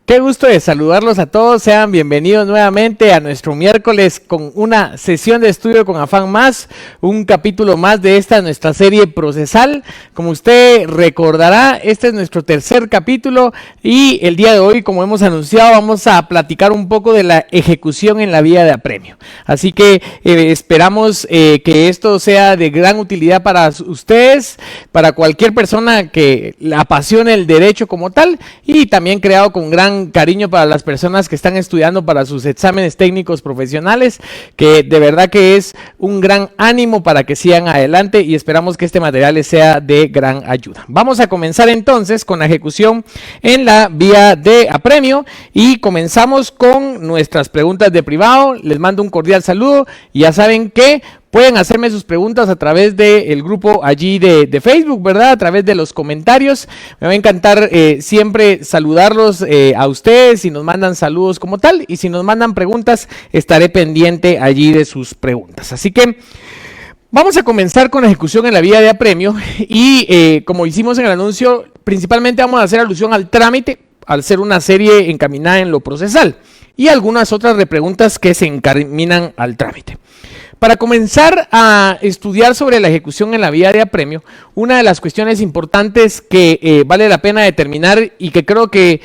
Qué gusto de saludarlos a todos, sean bienvenidos nuevamente a nuestro miércoles con una sesión de estudio con afán más, un capítulo más de esta nuestra serie procesal. Como usted recordará, este es nuestro tercer capítulo y el día de hoy, como hemos anunciado, vamos a platicar un poco de la ejecución en la vía de apremio. Así que esperamos que esto sea de gran utilidad para ustedes, para cualquier persona que le apasione el derecho como tal y también creado con gran cariño para las personas que están estudiando para sus exámenes técnicos profesionales, que de verdad que es un gran ánimo para que sigan adelante y esperamos que este material les sea de gran ayuda. Vamos a comenzar entonces con la ejecución en la vía de apremio y comenzamos con nuestras preguntas de privado. Les mando un cordial saludo y ya saben que pueden hacerme sus preguntas a través del grupo allí de Facebook, ¿verdad? A través de los comentarios. Me va a encantar siempre saludarlos a ustedes si nos mandan saludos como tal. Y si nos mandan preguntas, estaré pendiente allí de sus preguntas. Así que vamos a comenzar con la ejecución en la vía de apremio. Y como hicimos en el anuncio, principalmente vamos a hacer alusión al trámite, al ser una serie encaminada en lo procesal. Y algunas otras repreguntas que se encaminan al trámite. Para comenzar a estudiar sobre la ejecución en la vía de apremio, una de las cuestiones importantes que vale la pena determinar y que creo que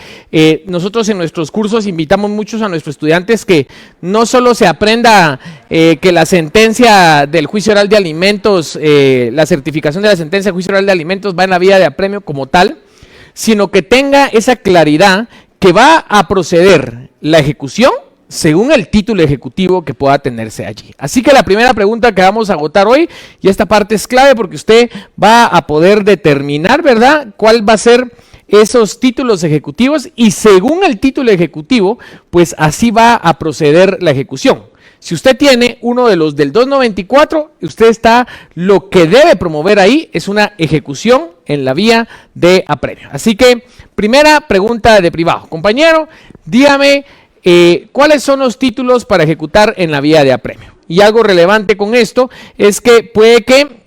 nosotros en nuestros cursos invitamos muchos a nuestros estudiantes que no solo se aprenda que la sentencia del juicio oral de alimentos, la certificación de la sentencia del juicio oral de alimentos va en la vía de apremio como tal, sino que tenga esa claridad que va a proceder la ejecución según el título ejecutivo que pueda tenerse allí. Así que la primera pregunta que vamos a agotar hoy, y esta parte es clave porque usted va a poder determinar, ¿verdad?, cuál va a ser esos títulos ejecutivos y según el título ejecutivo, pues así va a proceder la ejecución. Si usted tiene uno de los del 294, lo que debe promover ahí es una ejecución en la vía de apremio. Así que, primera pregunta de privado. Compañero, dígame, ¿cuáles son los títulos para ejecutar en la vía de apremio? Y algo relevante con esto es que puede que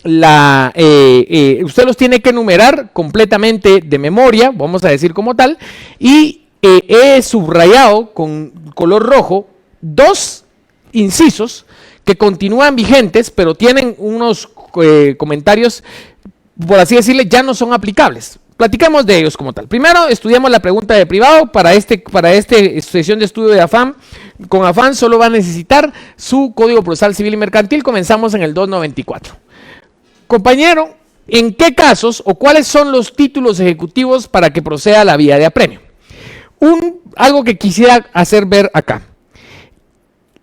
usted los tiene que enumerar completamente de memoria, vamos a decir como tal, y he subrayado con color rojo dos incisos que continúan vigentes, pero tienen unos comentarios, por así decirle, ya no son aplicables. Platicamos de ellos como tal. Primero, estudiamos la pregunta de privado. Para esta sesión de estudio de afán, con afán solo va a necesitar su Código Procesal Civil y Mercantil. Comenzamos en el 294. Compañero, ¿en qué casos o cuáles son los títulos ejecutivos para que proceda la vía de apremio? Algo que quisiera hacer ver acá.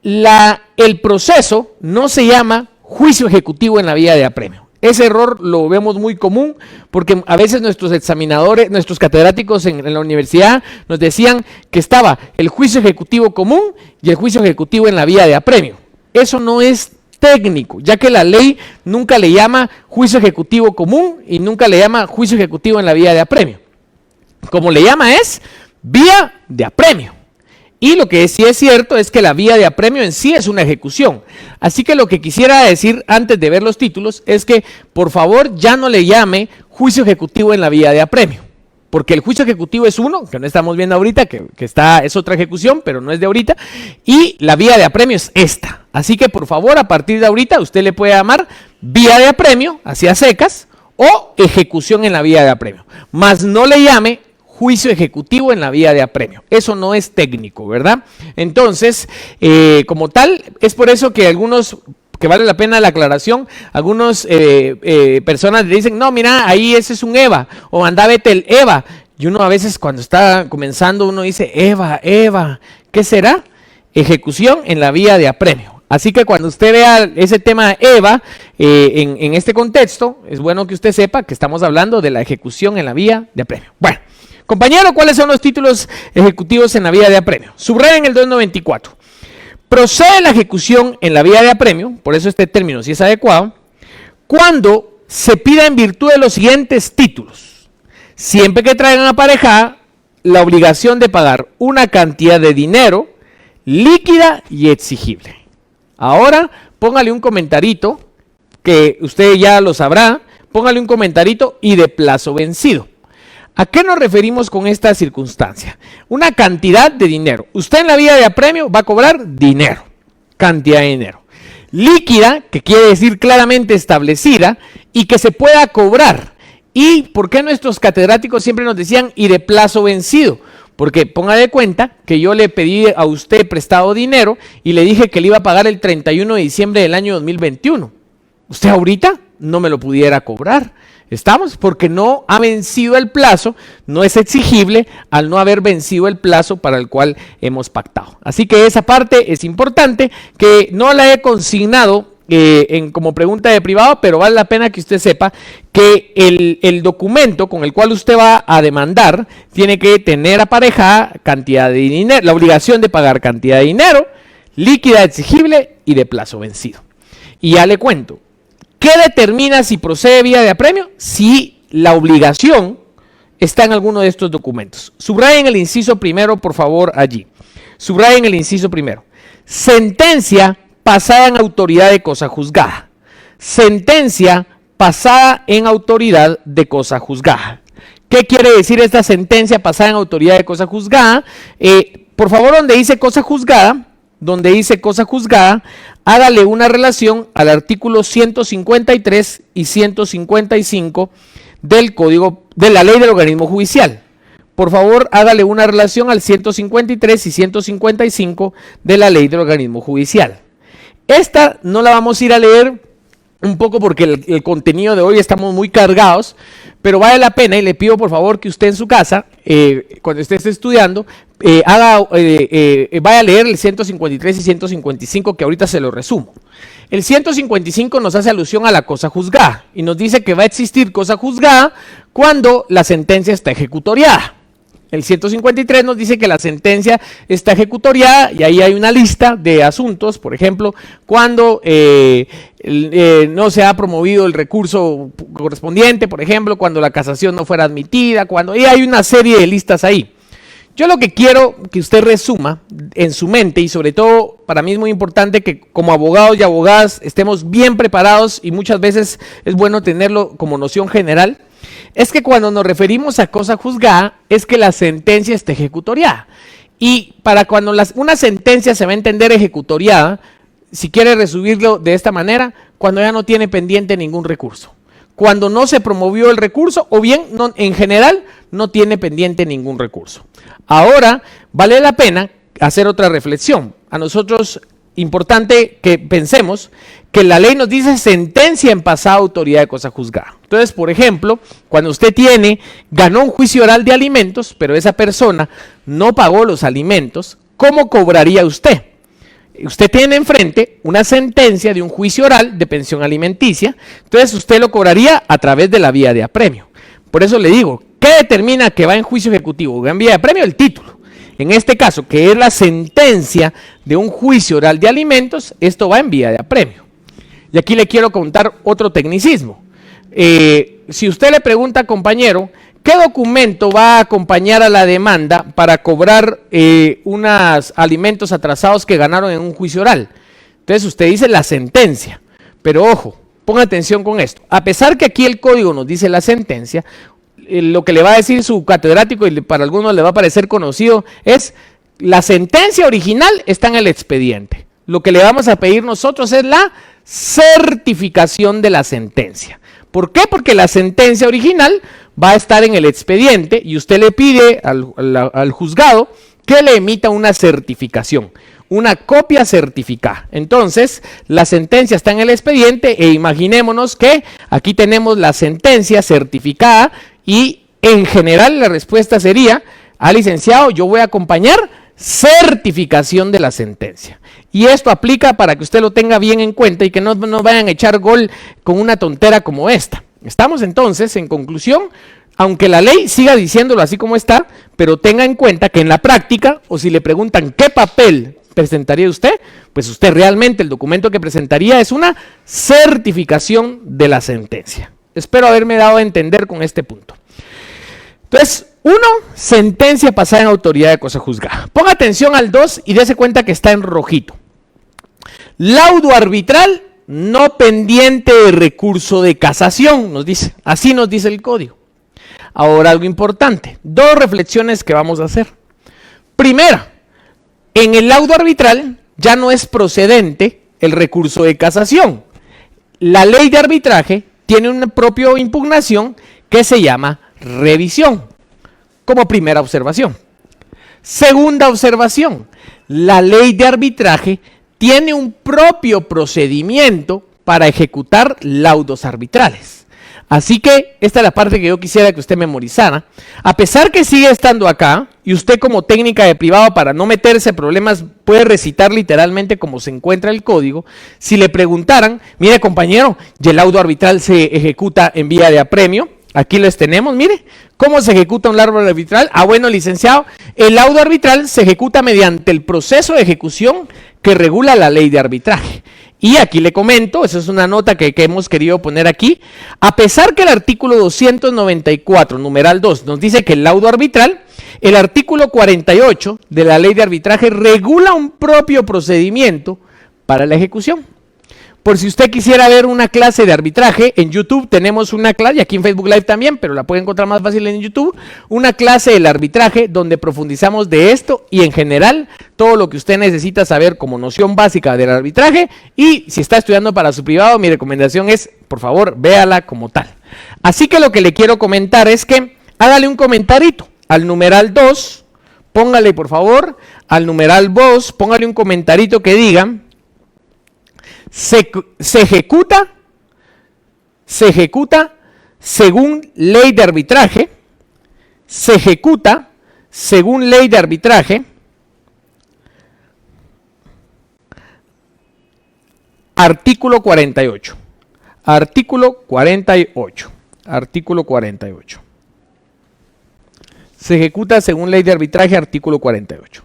El proceso no se llama juicio ejecutivo en la vía de apremio. Ese error lo vemos muy común porque a veces nuestros examinadores, nuestros catedráticos en la universidad nos decían que estaba el juicio ejecutivo común y el juicio ejecutivo en la vía de apremio. Eso no es técnico, ya que la ley nunca le llama juicio ejecutivo común y nunca le llama juicio ejecutivo en la vía de apremio. Como le llama es vía de apremio. Y lo que sí es cierto es que la vía de apremio en sí es una ejecución. Así que lo que quisiera decir antes de ver los títulos es que por favor ya no le llame juicio ejecutivo en la vía de apremio. Porque el juicio ejecutivo es uno, que no estamos viendo ahorita, es otra ejecución, pero no es de ahorita. Y la vía de apremio es esta. Así que por favor a partir de ahorita usted le puede llamar vía de apremio, hacia secas, o ejecución en la vía de apremio. Más no le llame juicio ejecutivo en la vía de apremio. Eso no es técnico, ¿verdad? Entonces, como tal, es por eso que algunos, que vale la pena la aclaración, algunas personas le dicen, no, mira, ahí ese es un EVA, o anda, vete el EVA. Y uno a veces cuando está comenzando, uno dice, EVA, ¿qué será? Ejecución en la vía de apremio. Así que cuando usted vea ese tema EVA en este contexto, es bueno que usted sepa que estamos hablando de la ejecución en la vía de apremio. Bueno. Compañero, ¿cuáles son los títulos ejecutivos en la vía de apremio? Subrayen el 294. Procede la ejecución en la vía de apremio, por eso este término sí es adecuado, cuando se pida en virtud de los siguientes títulos, siempre que traigan aparejada la obligación de pagar una cantidad de dinero líquida y exigible. Ahora, póngale un comentarito, que usted ya lo sabrá, póngale un comentarito y de plazo vencido. ¿A qué nos referimos con esta circunstancia? Una cantidad de dinero. Usted en la vía de apremio va a cobrar dinero, cantidad de dinero. Líquida, que quiere decir claramente establecida y que se pueda cobrar. ¿Y por qué nuestros catedráticos siempre nos decían y de plazo vencido? Porque ponga de cuenta que yo le pedí a usted prestado dinero y le dije que le iba a pagar el 31 de diciembre del año 2021. Usted ahorita no me lo pudiera cobrar. ¿Estamos? Porque no ha vencido el plazo, no es exigible al no haber vencido el plazo para el cual hemos pactado. Así que esa parte es importante, que no la he consignado como pregunta de privado, pero vale la pena que usted sepa que el documento con el cual usted va a demandar tiene que tener aparejada cantidad de dinero, la obligación de pagar cantidad de dinero, líquida exigible y de plazo vencido. Y ya le cuento. ¿Qué determina si procede vía de apremio? Si la obligación está en alguno de estos documentos. Subrayen el inciso primero, por favor, allí. Subrayen el inciso primero. Sentencia pasada en autoridad de cosa juzgada. Sentencia pasada en autoridad de cosa juzgada. ¿Qué quiere decir esta sentencia pasada en autoridad de cosa juzgada? Por favor, donde dice cosa juzgada, hágale una relación al artículo 153 y 155 del Código de la Ley del Organismo Judicial. Por favor, hágale una relación al 153 y 155 de la Ley del Organismo Judicial. Esta no la vamos a ir a leer un poco porque el contenido de hoy estamos muy cargados, pero vale la pena y le pido por favor que usted en su casa, cuando esté estudiando, vaya a leer el 153 y 155 que ahorita se lo resumo. El 155 nos hace alusión a la cosa juzgada y nos dice que va a existir cosa juzgada cuando la sentencia está ejecutoriada. El 153 nos dice que la sentencia está ejecutoriada y ahí hay una lista de asuntos, por ejemplo, cuando no se ha promovido el recurso correspondiente, por ejemplo, cuando la casación no fuera admitida, y hay una serie de listas ahí. Yo lo que quiero que usted resuma en su mente, y sobre todo para mí es muy importante que como abogados y abogadas estemos bien preparados y muchas veces es bueno tenerlo como noción general, es que cuando nos referimos a cosa juzgada es que la sentencia esté ejecutoriada. Y para cuando una sentencia se va a entender ejecutoriada, si quiere resumirlo de esta manera, cuando ya no tiene pendiente ningún recurso. Cuando no se promovió el recurso o bien en general no tiene pendiente ningún recurso. Ahora vale la pena hacer otra reflexión. A nosotros importante que pensemos que la ley nos dice sentencia en pasada autoridad de cosa juzgada. Entonces, por ejemplo, cuando usted ganó un juicio oral de alimentos, pero esa persona no pagó los alimentos, ¿cómo cobraría usted? Usted tiene enfrente una sentencia de un juicio oral de pensión alimenticia, entonces usted lo cobraría a través de la vía de apremio. Por eso le digo, ¿qué determina que va en juicio ejecutivo? Va en vía de apremio el título. En este caso, que es la sentencia de un juicio oral de alimentos, esto va en vía de apremio. Y aquí le quiero contar otro tecnicismo. Si usted le pregunta, compañero, ¿qué documento va a acompañar a la demanda para cobrar unos alimentos atrasados que ganaron en un juicio oral? Entonces usted dice la sentencia. Pero ojo, ponga atención con esto. A pesar que aquí el código nos dice la sentencia, lo que le va a decir su catedrático y para algunos le va a parecer conocido es la sentencia original está en el expediente. Lo que le vamos a pedir nosotros es la certificación de la sentencia. ¿Por qué? Porque la sentencia original va a estar en el expediente y usted le pide al juzgado que le emita una certificación, una copia certificada. Entonces, la sentencia está en el expediente e imaginémonos que aquí tenemos la sentencia certificada y en general la respuesta sería, licenciado, yo voy a acompañar certificación de la sentencia. Y esto aplica para que usted lo tenga bien en cuenta y que no nos vayan a echar gol con una tontera como esta. Estamos entonces, en conclusión, aunque la ley siga diciéndolo así como está, pero tenga en cuenta que en la práctica, o si le preguntan qué papel presentaría usted, pues usted realmente el documento que presentaría es una certificación de la sentencia. Espero haberme dado a entender con este punto. Entonces, 1, sentencia pasada en autoridad de cosa juzgada. Ponga atención al 2 y dése cuenta que está en rojito. Laudo arbitral no pendiente de recurso de casación, nos dice. Así nos dice el código. ahora algo importante. Dos reflexiones que vamos a hacer. Primera, en el laudo arbitral ya no es procedente el recurso de casación. La ley de arbitraje tiene una propia impugnación que se llama revisión, como primera observación. Segunda observación, la ley de arbitraje tiene un propio procedimiento para ejecutar laudos arbitrales. Así que esta es la parte que yo quisiera que usted memorizara. A pesar que sigue estando acá, y usted como técnica de privado para no meterse en problemas puede recitar literalmente como se encuentra el código, si le preguntaran, mire compañero, ¿y el laudo arbitral se ejecuta en vía de apremio? Aquí les tenemos, mire, ¿cómo se ejecuta un laudo arbitral? Ah, bueno, licenciado, el laudo arbitral se ejecuta mediante el proceso de ejecución que regula la ley de arbitraje. Y aquí le comento, esa es una nota que hemos querido poner aquí, a pesar que el artículo 294, numeral 2, nos dice que el laudo arbitral, el artículo 48 de la ley de arbitraje regula un propio procedimiento para la ejecución. Por si usted quisiera ver una clase de arbitraje, en YouTube tenemos una clase, y aquí en Facebook Live también, pero la puede encontrar más fácil en YouTube, una clase del arbitraje donde profundizamos de esto y en general todo lo que usted necesita saber como noción básica del arbitraje, y si está estudiando para su privado, mi recomendación es, por favor, véala como tal. Así que lo que le quiero comentar es que hágale un comentarito al numeral 2, póngale por favor, al numeral 2, póngale un comentarito que diga, se ejecuta según ley de arbitraje, se ejecuta según ley de arbitraje, artículo 48, artículo 48, artículo 48. Se ejecuta según ley de arbitraje, artículo 48.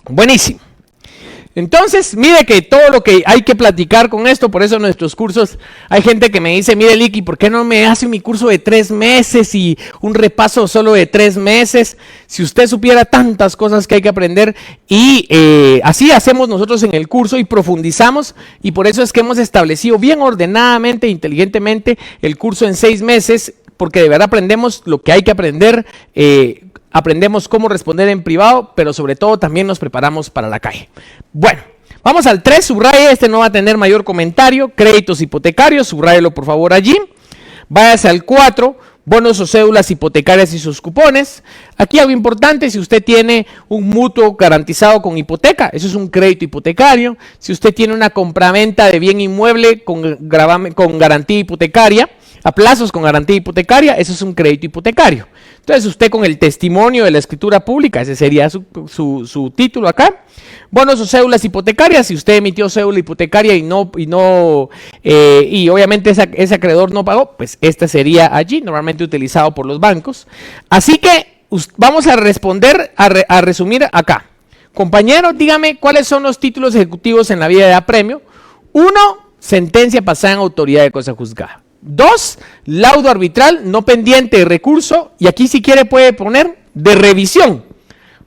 Buenísimo. Entonces, mire que todo lo que hay que platicar con esto, por eso en nuestros cursos hay gente que me dice, mire Licky, ¿por qué no me hace mi curso de 3 meses y un repaso solo de 3 meses? Si usted supiera tantas cosas que hay que aprender y así hacemos nosotros en el curso y profundizamos y por eso es que hemos establecido bien ordenadamente, inteligentemente el curso en 6 meses porque de verdad aprendemos lo que hay que aprender, aprendemos cómo responder en privado, pero sobre todo también nos preparamos para la calle. Bueno, vamos al 3, subraye, este no va a tener mayor comentario, créditos hipotecarios, subráyelo por favor allí. Váyase al 4, bonos o cédulas hipotecarias y sus cupones. Aquí algo importante, si usted tiene un mutuo garantizado con hipoteca, eso es un crédito hipotecario. Si usted tiene una compraventa de bien inmueble con garantía hipotecaria, a plazos con garantía hipotecaria, eso es un crédito hipotecario. Entonces usted con el testimonio de la escritura pública, ese sería su título acá. Bonos o cédulas hipotecarias, si usted emitió cédula hipotecaria y obviamente ese acreedor no pagó, pues este sería allí, normalmente utilizado por los bancos. Así que vamos a responder, a resumir acá. Compañero, dígame cuáles son los títulos ejecutivos en la vía de apremio. 1, sentencia pasada en autoridad de cosa juzgada. 2, laudo arbitral no pendiente de recurso, y aquí si quiere puede poner de revisión,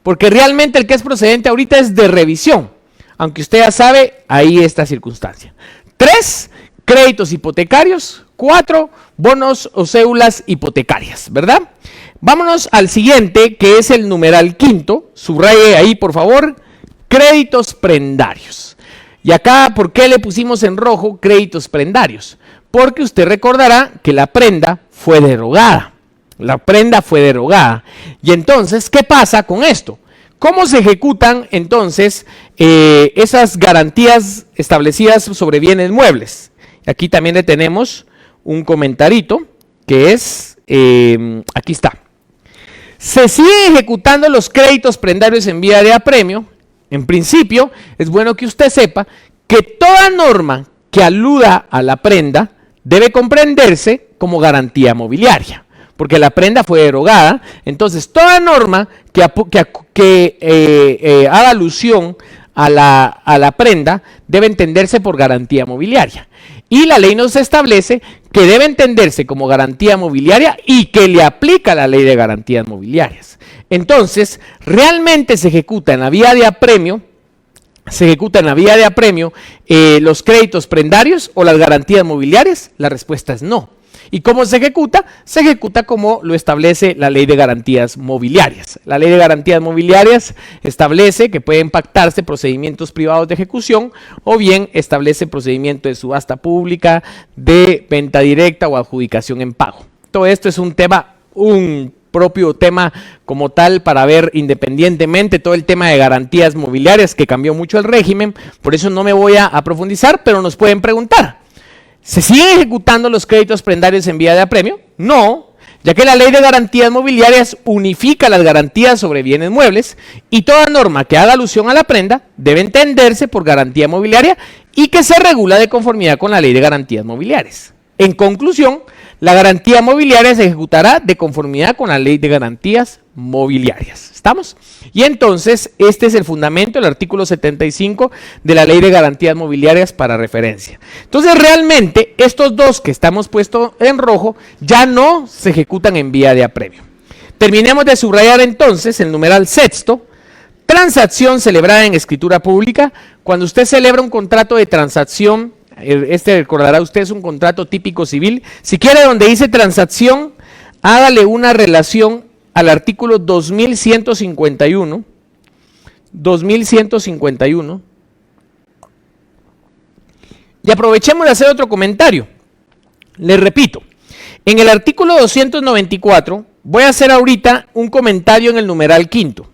porque realmente el que es procedente ahorita es de revisión, aunque usted ya sabe, ahí esta circunstancia. 3, créditos hipotecarios. 4, bonos o cédulas hipotecarias, ¿verdad? Vámonos al siguiente, que es el numeral 5, subraye ahí por favor, créditos prendarios. Y acá, ¿por qué le pusimos en rojo créditos prendarios? Porque usted recordará que la prenda fue derogada. La prenda fue derogada. Y entonces, ¿qué pasa con esto? ¿Cómo se ejecutan entonces esas garantías establecidas sobre bienes muebles? Aquí también le tenemos un comentarito que es, aquí está. Se siguen ejecutando los créditos prendarios en vía de apremio. En principio, es bueno que usted sepa que toda norma que aluda a la prenda debe comprenderse como garantía mobiliaria, porque la prenda fue derogada. Entonces, toda norma que haga alusión a la prenda debe entenderse por garantía mobiliaria. Y la ley nos establece que debe entenderse como garantía mobiliaria y que le aplica la ley de garantías mobiliarias. Entonces, realmente se ejecuta en la vía de apremio se ejecuta en la vía de apremio los créditos prendarios o las garantías mobiliarias? La respuesta es no. ¿Y cómo se ejecuta? Se ejecuta como lo establece la Ley de Garantías Mobiliarias. La Ley de Garantías Mobiliarias establece que pueden pactarse procedimientos privados de ejecución o bien establece procedimiento de subasta pública, de venta directa o adjudicación en pago. Todo esto es un propio tema como tal para ver independientemente todo el tema de garantías mobiliarias que cambió mucho el régimen. Por eso no me voy a profundizar, pero nos pueden preguntar. ¿Se siguen ejecutando los créditos prendarios en vía de apremio? No, ya que la Ley de Garantías Mobiliarias unifica las garantías sobre bienes muebles y toda norma que haga alusión a la prenda debe entenderse por garantía mobiliaria y que se regula de conformidad con la Ley de Garantías Mobiliarias. En conclusión, la garantía mobiliaria se ejecutará de conformidad con la Ley de Garantías Mobiliarias. ¿Estamos? Y entonces, este es el fundamento, el artículo 75 de la Ley de Garantías Mobiliarias para referencia. Entonces, realmente, estos dos que estamos puestos en rojo ya no se ejecutan en vía de apremio. Terminemos de subrayar entonces el numeral sexto. Transacción celebrada en escritura pública. Cuando usted celebra un contrato de transacción, recordará usted, es un contrato típico civil. Si quiere, donde dice transacción, hágale una relación al artículo 2151. 2151. Y aprovechemos de hacer otro comentario. Les repito, en el artículo 294, voy a hacer ahorita un comentario en el numeral quinto.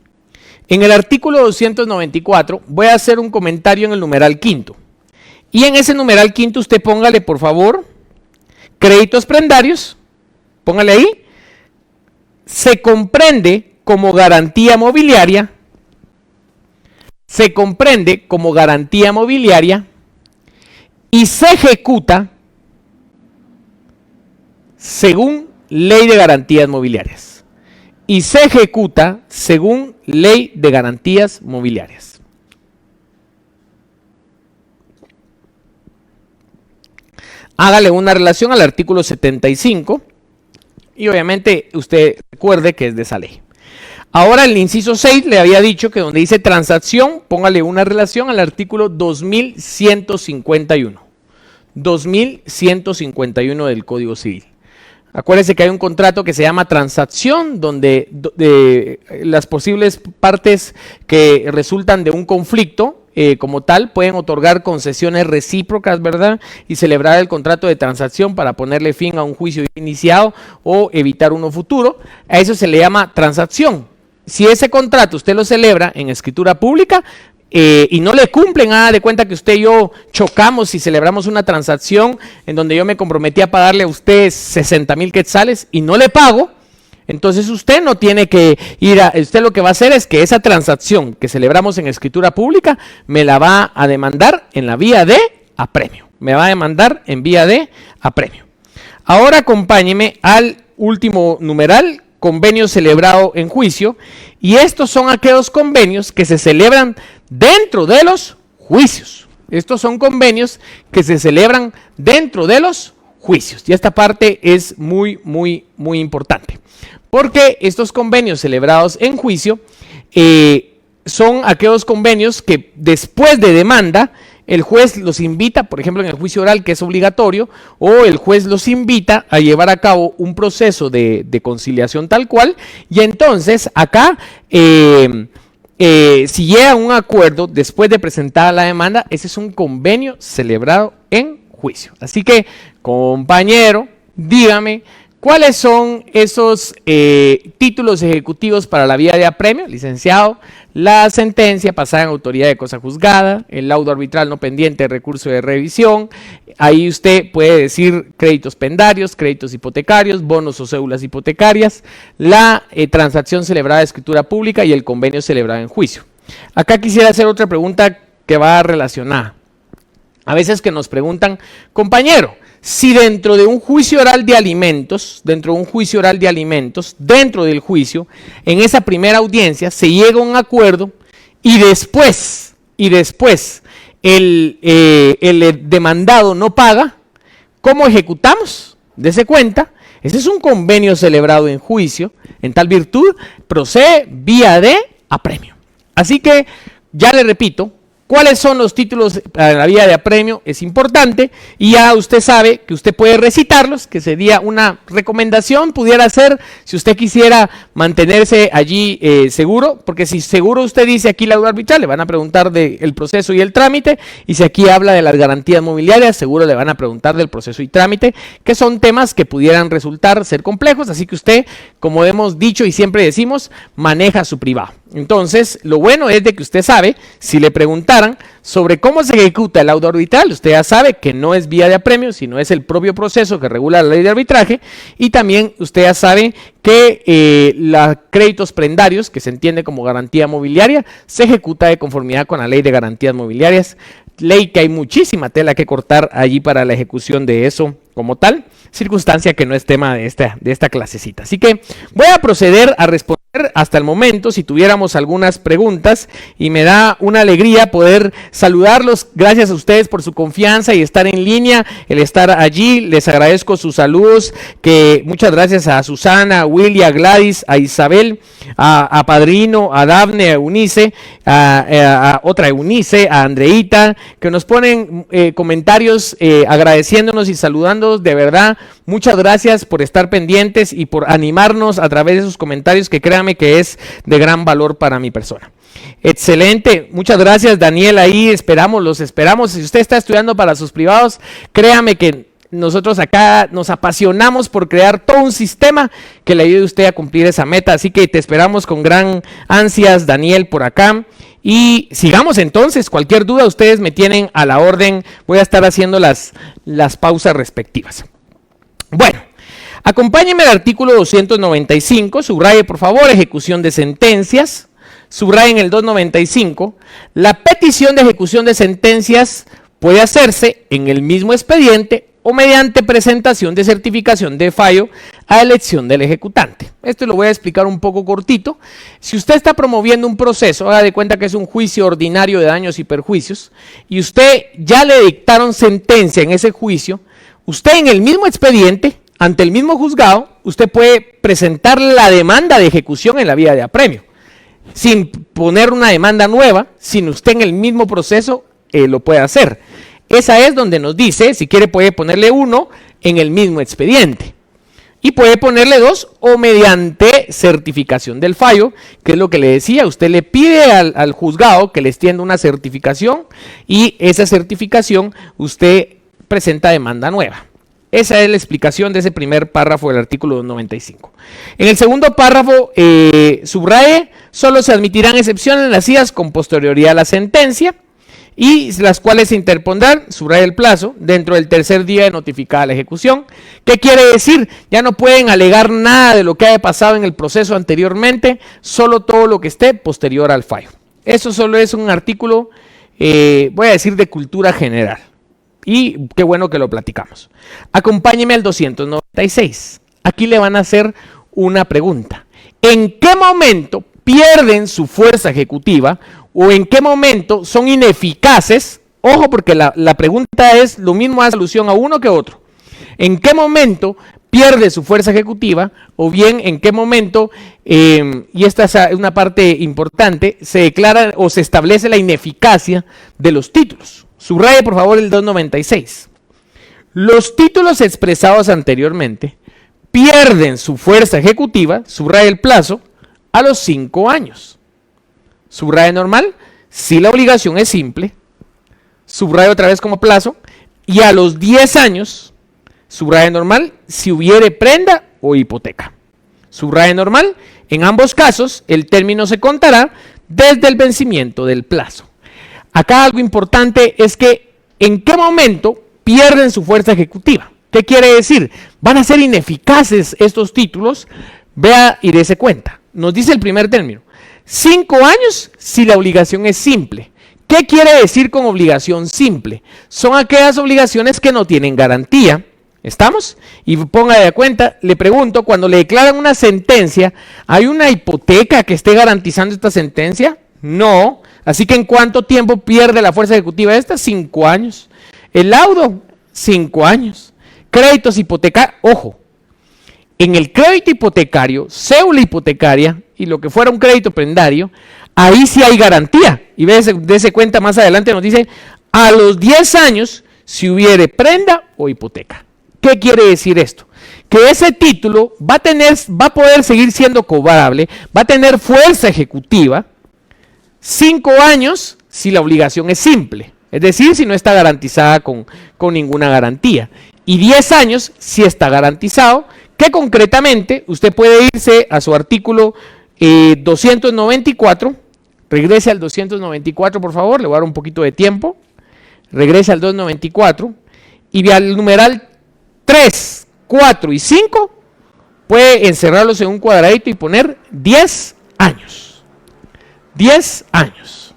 En el artículo 294, voy a hacer un comentario en el numeral quinto. Y en ese numeral quinto usted póngale, por favor, créditos prendarios, póngale ahí, se comprende como garantía mobiliaria, y se ejecuta según Ley de Garantías Mobiliarias. Y se ejecuta según Ley de Garantías Mobiliarias. Hágale una relación al artículo 75 y obviamente usted recuerde que es de esa ley. Ahora el inciso 6 le había dicho que donde dice transacción, póngale una relación al artículo 2151. 2151 del Código Civil. Acuérdense que hay un contrato que se llama transacción, donde las posibles partes que resultan de un conflicto como tal pueden otorgar concesiones recíprocas, ¿verdad? Y celebrar el contrato de transacción para ponerle fin a un juicio iniciado o evitar uno futuro. A eso se le llama transacción. Si ese contrato usted lo celebra en escritura pública y no le cumplen, haga de cuenta que usted y yo chocamos y celebramos una transacción en donde yo me comprometí a pagarle a usted 60,000 quetzales y no le pago, entonces usted no tiene que ir usted lo que va a hacer es que esa transacción que celebramos en escritura pública me la va a demandar en la vía de apremio. Me va a demandar en vía de apremio. Ahora acompáñeme al último numeral, convenio celebrado en juicio, y estos son aquellos convenios que se celebran dentro de los juicios. Estos son convenios que se celebran dentro de los juicios. Y esta parte es muy importante. Porque estos convenios celebrados en juicio son aquellos convenios que después de demanda el juez los invita, por ejemplo en el juicio oral que es obligatorio, o el juez los invita a llevar a cabo un proceso de conciliación tal cual, y entonces acá si llega a un acuerdo después de presentada la demanda, ese es un convenio celebrado en juicio. Así que, compañero, dígame, ¿cuáles son esos títulos ejecutivos para la vía de apremio? Licenciado, la sentencia pasada en autoridad de cosa juzgada, el laudo arbitral no pendiente de recurso de revisión, ahí usted puede decir créditos pendarios, créditos hipotecarios, bonos o cédulas hipotecarias, la transacción celebrada de escritura pública y el convenio celebrado en juicio. Acá quisiera hacer otra pregunta que va relacionada. A veces que nos preguntan, compañero, si dentro de un juicio oral de alimentos, dentro del juicio, en esa primera audiencia se llega a un acuerdo y después el demandado no paga, ¿cómo ejecutamos? Dese cuenta, ese es un convenio celebrado en juicio, en tal virtud procede vía de apremio. Así que, ya le repito, ¿Cuáles son los títulos para la vía de apremio? Es importante y ya usted sabe que usted puede recitarlos, que sería una recomendación, pudiera ser si usted quisiera mantenerse allí seguro, porque si seguro usted dice aquí laudo arbitral, le van a preguntar del proceso y el trámite, y si aquí habla de las garantías mobiliarias, seguro le van a preguntar del proceso y trámite, que son temas que pudieran resultar ser complejos, así que usted, como hemos dicho y siempre decimos, maneja su privado. Entonces, lo bueno es de que usted sabe, si le preguntaran sobre cómo se ejecuta el laudo arbitral, usted ya sabe que no es vía de apremio, sino es el propio proceso que regula la ley de arbitraje, y también usted ya sabe que los créditos prendarios, que se entiende como garantía mobiliaria, se ejecuta de conformidad con la ley de garantías mobiliarias, ley que hay muchísima tela que cortar allí para la ejecución de eso como tal, circunstancia que no es tema de esta clasecita. Así que voy a proceder a responder hasta el momento, si tuviéramos algunas preguntas, y me da una alegría poder saludarlos. Gracias a ustedes por su confianza y estar en línea, el estar allí. Les agradezco sus saludos, que muchas gracias a Susana, a Willy, a Gladys, a Isabel, a Padrino, a Dafne, a Eunice, a otra Eunice, a Andreita, que nos ponen comentarios agradeciéndonos y saludándonos. De verdad, muchas gracias por estar pendientes y por animarnos a través de sus comentarios, que créanme que es de gran valor para mi persona. Excelente, muchas gracias Daniel, ahí los esperamos. Si usted está estudiando para sus privados, créame que nosotros acá nos apasionamos por crear todo un sistema que le ayude a usted a cumplir esa meta, así que te esperamos con gran ansias, Daniel, por acá. Y sigamos entonces, cualquier duda ustedes me tienen a la orden, voy a estar haciendo las pausas respectivas. Bueno, acompáñenme al artículo 295, subraye por favor, ejecución de sentencias, subrayen el 295, la petición de ejecución de sentencias puede hacerse en el mismo expediente o mediante presentación de certificación de fallo a elección del ejecutante. Esto lo voy a explicar un poco cortito. Si usted está promoviendo un proceso, haga de cuenta que es un juicio ordinario de daños y perjuicios, y usted ya le dictaron sentencia en ese juicio, usted en el mismo expediente, ante el mismo juzgado, usted puede presentar la demanda de ejecución en la vía de apremio, sin poner una demanda nueva, sin usted en el mismo proceso lo puede hacer. Esa es donde nos dice, si quiere puede ponerle 1 en el mismo expediente. Y puede ponerle 2 o mediante certificación del fallo, que es lo que le decía, usted le pide al juzgado que le extienda una certificación y esa certificación usted presenta demanda nueva. Esa es la explicación de ese primer párrafo del artículo 295. En el segundo párrafo, subraye, solo se admitirán excepciones nacidas con posterioridad a la sentencia, y las cuales se interpondrán, subraya el plazo, dentro del tercer día de notificada la ejecución. ¿Qué quiere decir? Ya no pueden alegar nada de lo que haya pasado en el proceso anteriormente, solo todo lo que esté posterior al fallo. Eso solo es un artículo, voy a decir, de cultura general. Y qué bueno que lo platicamos. Acompáñeme al 296. Aquí le van a hacer una pregunta. ¿En qué momento pierden su fuerza ejecutiva o en qué momento son ineficaces? Ojo, porque la pregunta es lo mismo, hace alusión a uno que otro. ¿En qué momento pierde su fuerza ejecutiva? O bien, ¿en qué momento, y esta es una parte importante, se declara o se establece la ineficacia de los títulos? Subraye por favor el 296. Los títulos expresados anteriormente pierden su fuerza ejecutiva, subraye el plazo, a los 5 años. Subraye normal, si la obligación es simple, subraye otra vez como plazo, y a los 10 años, subraye normal, si hubiere prenda o hipoteca. Subraye normal, en ambos casos, el término se contará desde el vencimiento del plazo. Acá algo importante es que, ¿en qué momento pierden su fuerza ejecutiva? ¿Qué quiere decir? Van a ser ineficaces estos títulos, vea y dése cuenta. Nos dice el primer término, 5 años si la obligación es simple. ¿Qué quiere decir con obligación simple? Son aquellas obligaciones que no tienen garantía. ¿Estamos? Y ponga de cuenta, le pregunto, cuando le declaran una sentencia, ¿hay una hipoteca que esté garantizando esta sentencia? No. Así que ¿en cuánto tiempo pierde la fuerza ejecutiva esta? 5 años. El laudo, 5 años. Créditos hipotecarios, ojo. En el crédito hipotecario, cédula hipotecaria y lo que fuera un crédito prendario, ahí sí hay garantía. Y dése cuenta, más adelante nos dice, a los 10 años, si hubiere prenda o hipoteca. ¿Qué quiere decir esto? Que ese título va a poder seguir siendo cobrable, va a tener fuerza ejecutiva 5 años si la obligación es simple, es decir, si no está garantizada con ninguna garantía, y 10 años si está garantizado, que concretamente usted puede irse a su artículo 294, regrese al 294 por favor, le voy a dar un poquito de tiempo, regrese al 294 y ve al numeral 3, 4 y 5, puede encerrarlos en un cuadradito y poner 10 años. 10 años.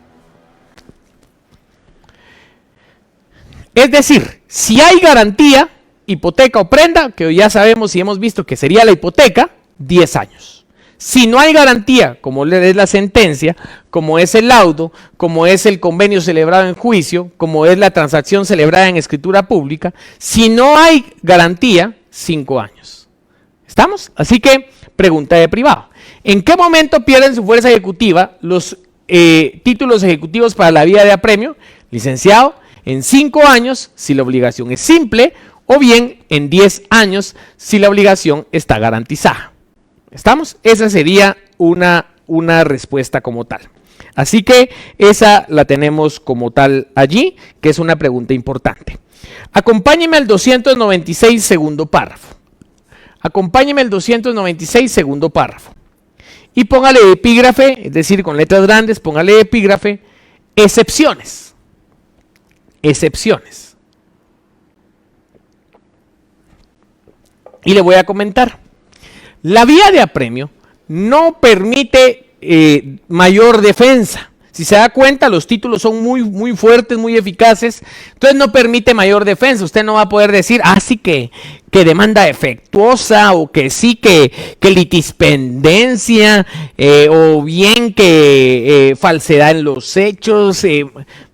Es decir, si hay garantía, hipoteca o prenda, que ya sabemos y hemos visto que sería la hipoteca, 10 años. Si no hay garantía, como es la sentencia, como es el laudo, como es el convenio celebrado en juicio, como es la transacción celebrada en escritura pública, si no hay garantía, 5 años. ¿Estamos? Así que, pregunta de privado. ¿En qué momento pierden su fuerza ejecutiva los títulos ejecutivos para la vía de apremio? Licenciado, en 5 años si la obligación es simple, o bien en 10 años si la obligación está garantizada. ¿Estamos? Esa sería una respuesta como tal. Así que esa la tenemos como tal allí, que es una pregunta importante. Acompáñeme al 296 segundo párrafo. Acompáñeme al 296 segundo párrafo. Y póngale epígrafe, es decir, con letras grandes, póngale epígrafe, excepciones. Excepciones. Y le voy a comentar. La vía de apremio no permite mayor defensa. Si se da cuenta, los títulos son muy fuertes, muy eficaces, entonces no permite mayor defensa. Usted no va a poder decir, sí que demanda defectuosa, o que sí que litispendencia, o bien que falsedad en los hechos,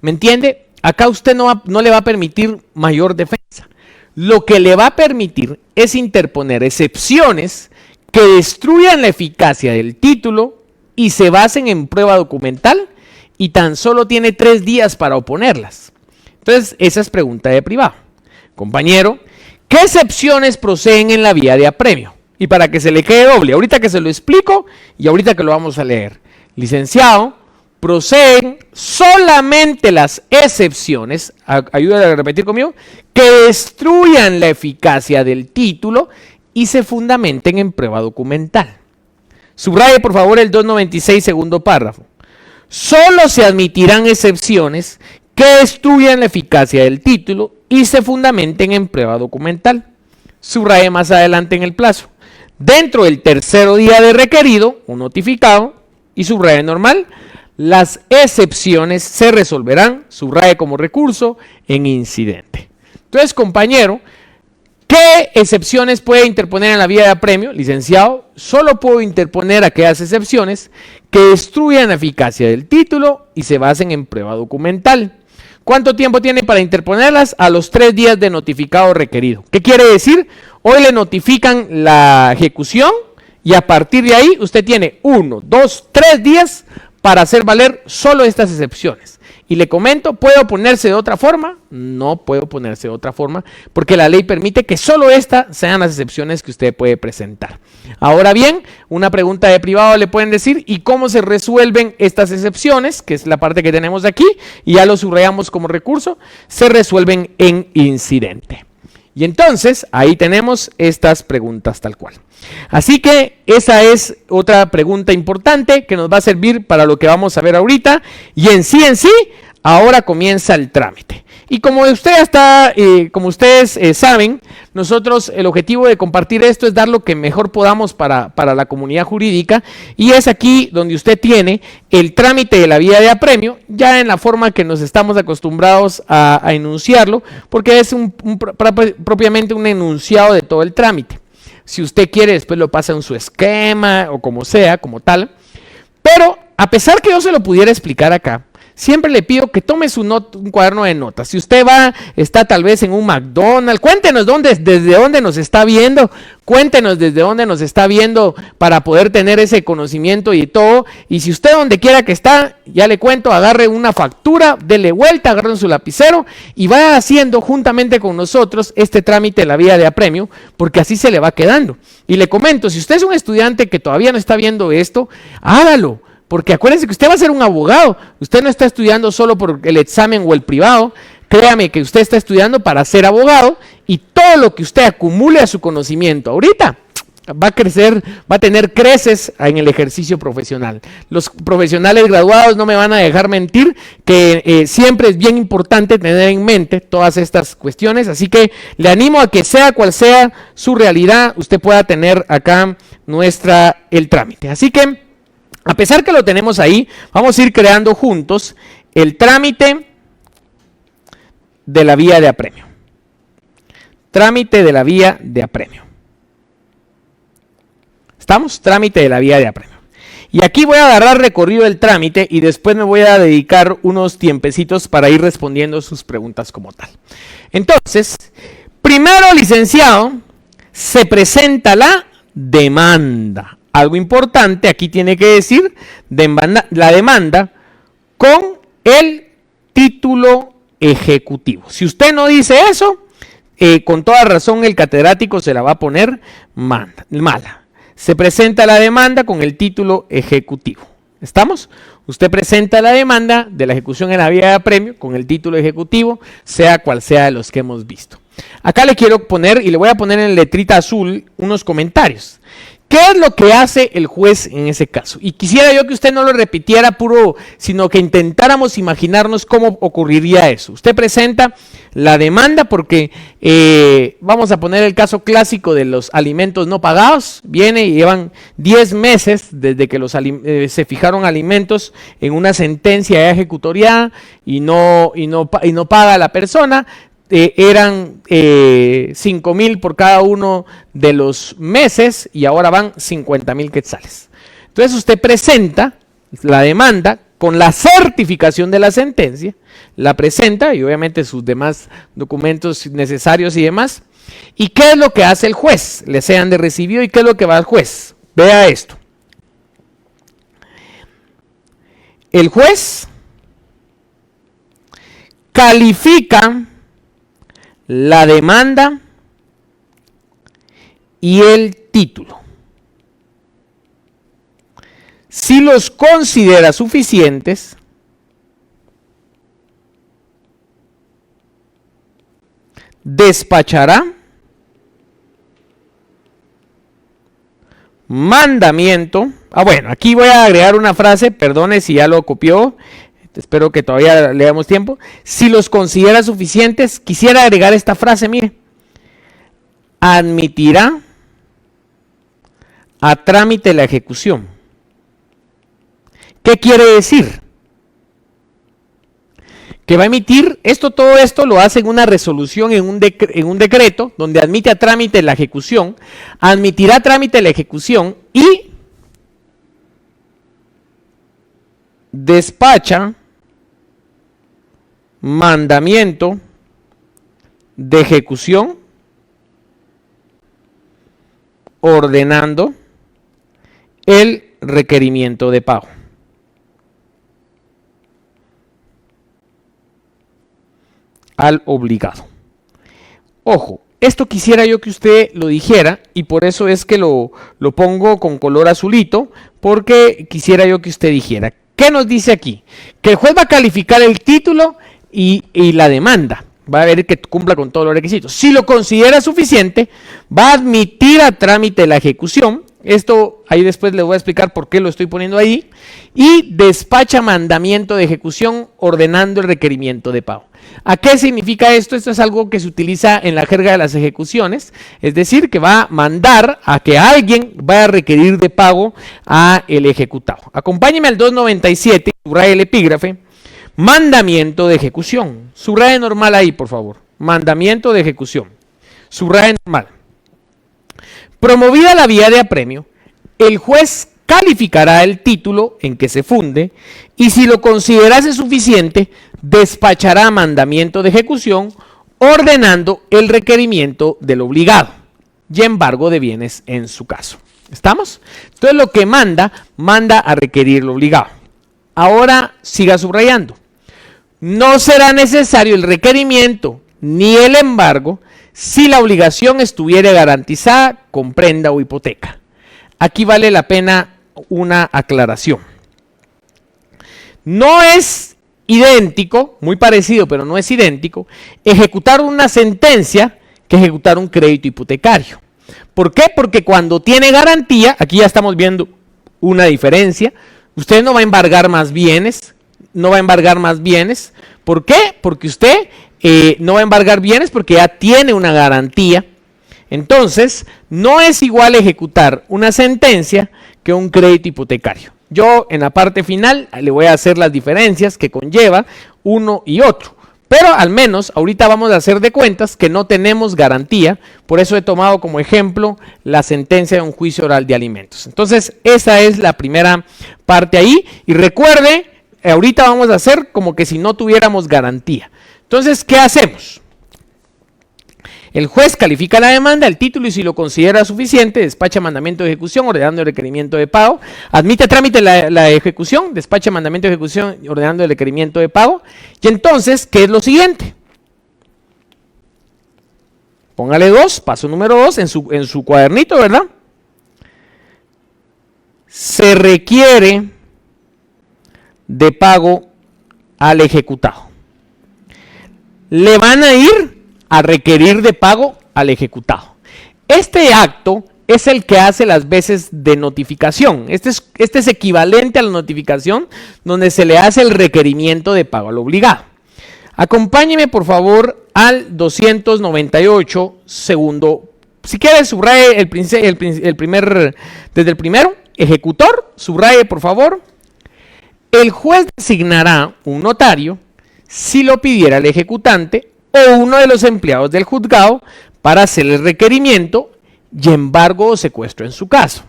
¿me entiende? Acá usted no le va a permitir mayor defensa. Lo que le va a permitir es interponer excepciones que destruyan la eficacia del título y se basen en prueba documental, y tan solo tiene 3 días para oponerlas. Entonces, esa es pregunta de privado. Compañero, ¿qué excepciones proceden en la vía de apremio? Y para que se le quede doble, ahorita que se lo explico y ahorita que lo vamos a leer. Licenciado, proceden solamente las excepciones, ayúdame a repetir conmigo, que destruyan la eficacia del título y se fundamenten en prueba documental. Subraye por favor el 296 segundo párrafo. Solo se admitirán excepciones que destruyan la eficacia del título y se fundamenten en prueba documental. Subraye más adelante en el plazo. Dentro del tercer día de requerido o notificado, y subraye normal, las excepciones se resolverán, subraye como recurso, en incidente. Entonces, compañero, ¿qué excepciones puede interponer en la vía de apremio? Licenciado, solo puedo interponer aquellas excepciones que destruyan la eficacia del título y se basen en prueba documental. ¿Cuánto tiempo tiene para interponerlas? A los 3 días de notificado requerido. ¿Qué quiere decir? Hoy le notifican la ejecución y a partir de ahí usted tiene 1, 2, 3 días para hacer valer solo estas excepciones. Y le comento, ¿puede oponerse de otra forma? No puede oponerse de otra forma, porque la ley permite que solo estas sean las excepciones que usted puede presentar. Ahora bien, una pregunta de privado le pueden decir, ¿y cómo se resuelven estas excepciones? Que es la parte que tenemos aquí, y ya lo subrayamos como recurso, se resuelven en incidente. Y entonces, ahí tenemos estas preguntas tal cual. Así que esa es otra pregunta importante que nos va a servir para lo que vamos a ver ahorita. Y en sí, ahora comienza el trámite. Y como como ustedes saben, nosotros el objetivo de compartir esto es dar lo que mejor podamos para la comunidad jurídica. Y es aquí donde usted tiene el trámite de la vía de apremio, ya en la forma que nos estamos acostumbrados a enunciarlo, porque es propiamente un enunciado de todo el trámite. Si usted quiere, después lo pasa en su esquema o como sea, como tal. Pero a pesar que yo se lo pudiera explicar acá, siempre le pido que tome un cuaderno de notas. Si usted está tal vez en un McDonald's, cuéntenos desde dónde nos está viendo, cuéntenos desde dónde nos está viendo para poder tener ese conocimiento y todo. Y si usted donde quiera que está, ya le cuento, agarre una factura, dele vuelta, agarre su lapicero y vaya haciendo juntamente con nosotros este trámite de la vía de apremio, porque así se le va quedando. Y le comento, si usted es un estudiante que todavía no está viendo esto, hágalo. Porque acuérdense que usted va a ser un abogado, usted no está estudiando solo por el examen o el privado, créame que usted está estudiando para ser abogado y todo lo que usted acumule a su conocimiento ahorita va a crecer, va a tener creces en el ejercicio profesional. Los profesionales graduados no me van a dejar mentir que siempre es bien importante tener en mente todas estas cuestiones, así que le animo a que sea cual sea su realidad, usted pueda tener acá el trámite. Así que a pesar que lo tenemos ahí, vamos a ir creando juntos el trámite de la vía de apremio. Trámite de la vía de apremio. ¿Estamos? Trámite de la vía de apremio. Y aquí voy a agarrar recorrido del trámite y después me voy a dedicar unos tiempecitos para ir respondiendo sus preguntas como tal. Entonces, primero, licenciado, se presenta la demanda. Algo importante, aquí tiene que decir la demanda con el título ejecutivo. Si usted no dice eso, con toda razón el catedrático se la va a poner mala. Se presenta la demanda con el título ejecutivo. ¿Estamos? Usted presenta la demanda de la ejecución en la vía de apremio con el título ejecutivo, sea cual sea de los que hemos visto. Acá le quiero poner, y le voy a poner en letrita azul, unos comentarios. ¿Qué es lo que hace el juez en ese caso? Y quisiera yo que usted no lo repitiera puro, sino que intentáramos imaginarnos cómo ocurriría eso. Usted presenta la demanda porque vamos a poner el caso clásico de los alimentos no pagados. Viene y llevan 10 meses desde que se fijaron alimentos en una sentencia ejecutoriada y no paga la persona. Eran 5,000 por cada uno de los meses y ahora van 50,000 quetzales. Entonces usted presenta la demanda con la certificación de la sentencia, la presenta y obviamente sus demás documentos necesarios y demás. ¿Y qué es lo que hace el juez? Le sean de recibido y qué es lo que va al juez. Vea esto. El juez califica la demanda y el título. Si los considera suficientes, despachará mandamiento. Bueno, aquí voy a agregar una frase, perdone si ya lo copió. Espero que todavía le damos tiempo. Si los considera suficientes, quisiera agregar esta frase, mire. Admitirá a trámite la ejecución. ¿Qué quiere decir? Que va a emitir, todo esto lo hace en una resolución, en un decreto, donde admite a trámite la ejecución, admitirá a trámite la ejecución y despacha mandamiento de ejecución ordenando el requerimiento de pago. Al obligado. Ojo, esto quisiera yo que usted lo dijera y por eso es que lo pongo con color azulito, porque quisiera yo que usted dijera. ¿Qué nos dice aquí? Que el juez va a calificar el título y la demanda. Va a ver que cumpla con todos los requisitos. Si lo considera suficiente, va a admitir a trámite la ejecución. Esto ahí después le voy a explicar por qué lo estoy poniendo ahí. Y despacha mandamiento de ejecución ordenando el requerimiento de pago. ¿A qué significa esto? Esto es algo que se utiliza en la jerga de las ejecuciones, es decir, que va a mandar a que alguien vaya a requerir de pago a el ejecutado. Acompáñeme al 297, subraye el epígrafe, mandamiento de ejecución. Subraye normal ahí, por favor. Mandamiento de ejecución. Subraye normal. Promovida la vía de apremio, el juez calificará el título en que se funde y si lo considerase suficiente, despachará mandamiento de ejecución ordenando el requerimiento del obligado y embargo de bienes en su caso. ¿Estamos? Entonces lo que manda a requerir lo obligado. Ahora siga subrayando. No será necesario el requerimiento ni el embargo si la obligación estuviera garantizada con prenda o hipoteca. Aquí vale la pena una aclaración. No es idéntico, muy parecido, pero no es idéntico, ejecutar una sentencia que ejecutar un crédito hipotecario. ¿Por qué? Porque cuando tiene garantía, aquí ya estamos viendo una diferencia, usted no va a embargar más bienes, ¿Por qué? Porque usted no va a embargar bienes porque ya tiene una garantía. Entonces, no es igual ejecutar una sentencia que un crédito hipotecario. Yo en la parte final le voy a hacer las diferencias que conlleva uno y otro. Pero al menos ahorita vamos a hacer de cuentas que no tenemos garantía. Por eso he tomado como ejemplo la sentencia de un juicio oral de alimentos. Entonces, esa es la primera parte ahí. Y recuerde, ahorita vamos a hacer como que si no tuviéramos garantía. Entonces, ¿qué hacemos? El juez califica la demanda, el título y si lo considera suficiente, despacha mandamiento de ejecución ordenando el requerimiento de pago, admite a trámite la ejecución, despacha mandamiento de ejecución ordenando el requerimiento de pago. Y entonces, ¿qué es lo siguiente? Póngale 2, paso número 2 en su cuadernito, ¿verdad? Se requiere de pago al ejecutado. Le van a ir a requerir de pago al ejecutado. Este acto es el que hace las veces de notificación. Este es equivalente a la notificación donde se le hace el requerimiento de pago al obligado. Acompáñeme por favor al 298 segundo. Si quiere subraye desde el primero, ejecutor, subraye por favor. El juez designará un notario si lo pidiera el ejecutante o uno de los empleados del juzgado para hacer el requerimiento y embargo o secuestro en su caso.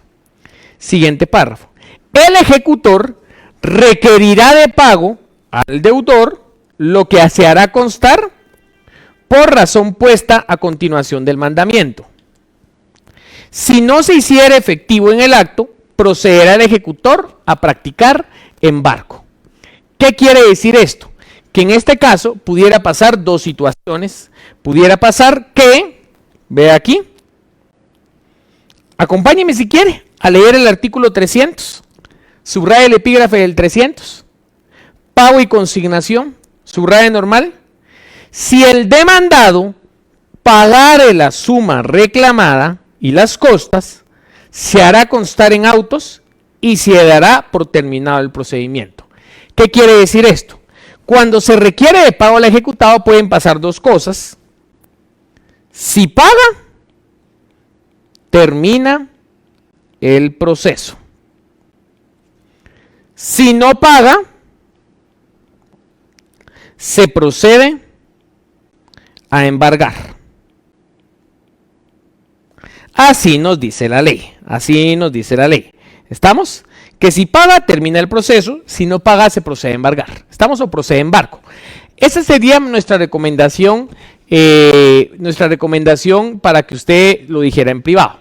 Siguiente párrafo. El ejecutor requerirá de pago al deudor lo que se hará constar por razón puesta a continuación del mandamiento. Si no se hiciera efectivo en el acto, procederá el ejecutor a practicar embargo. ¿Qué quiere decir esto? Que en este caso pudiera pasar dos situaciones. Pudiera pasar que, vea aquí, acompáñeme si quiere a leer el artículo 300, subraya el epígrafe del 300, pago y consignación, subraya normal. Si el demandado pagare la suma reclamada y las costas, se hará constar en autos y se dará por terminado el procedimiento. ¿Qué quiere decir esto? Cuando se requiere de pago al ejecutado pueden pasar dos cosas. Si paga, termina el proceso. Si no paga, se procede a embargar. Así nos dice la ley. ¿Estamos? Que si paga, termina el proceso. Si no paga, se procede a embargar. ¿Estamos o procede a embargo? Esa sería nuestra recomendación para que usted lo dijera en privado.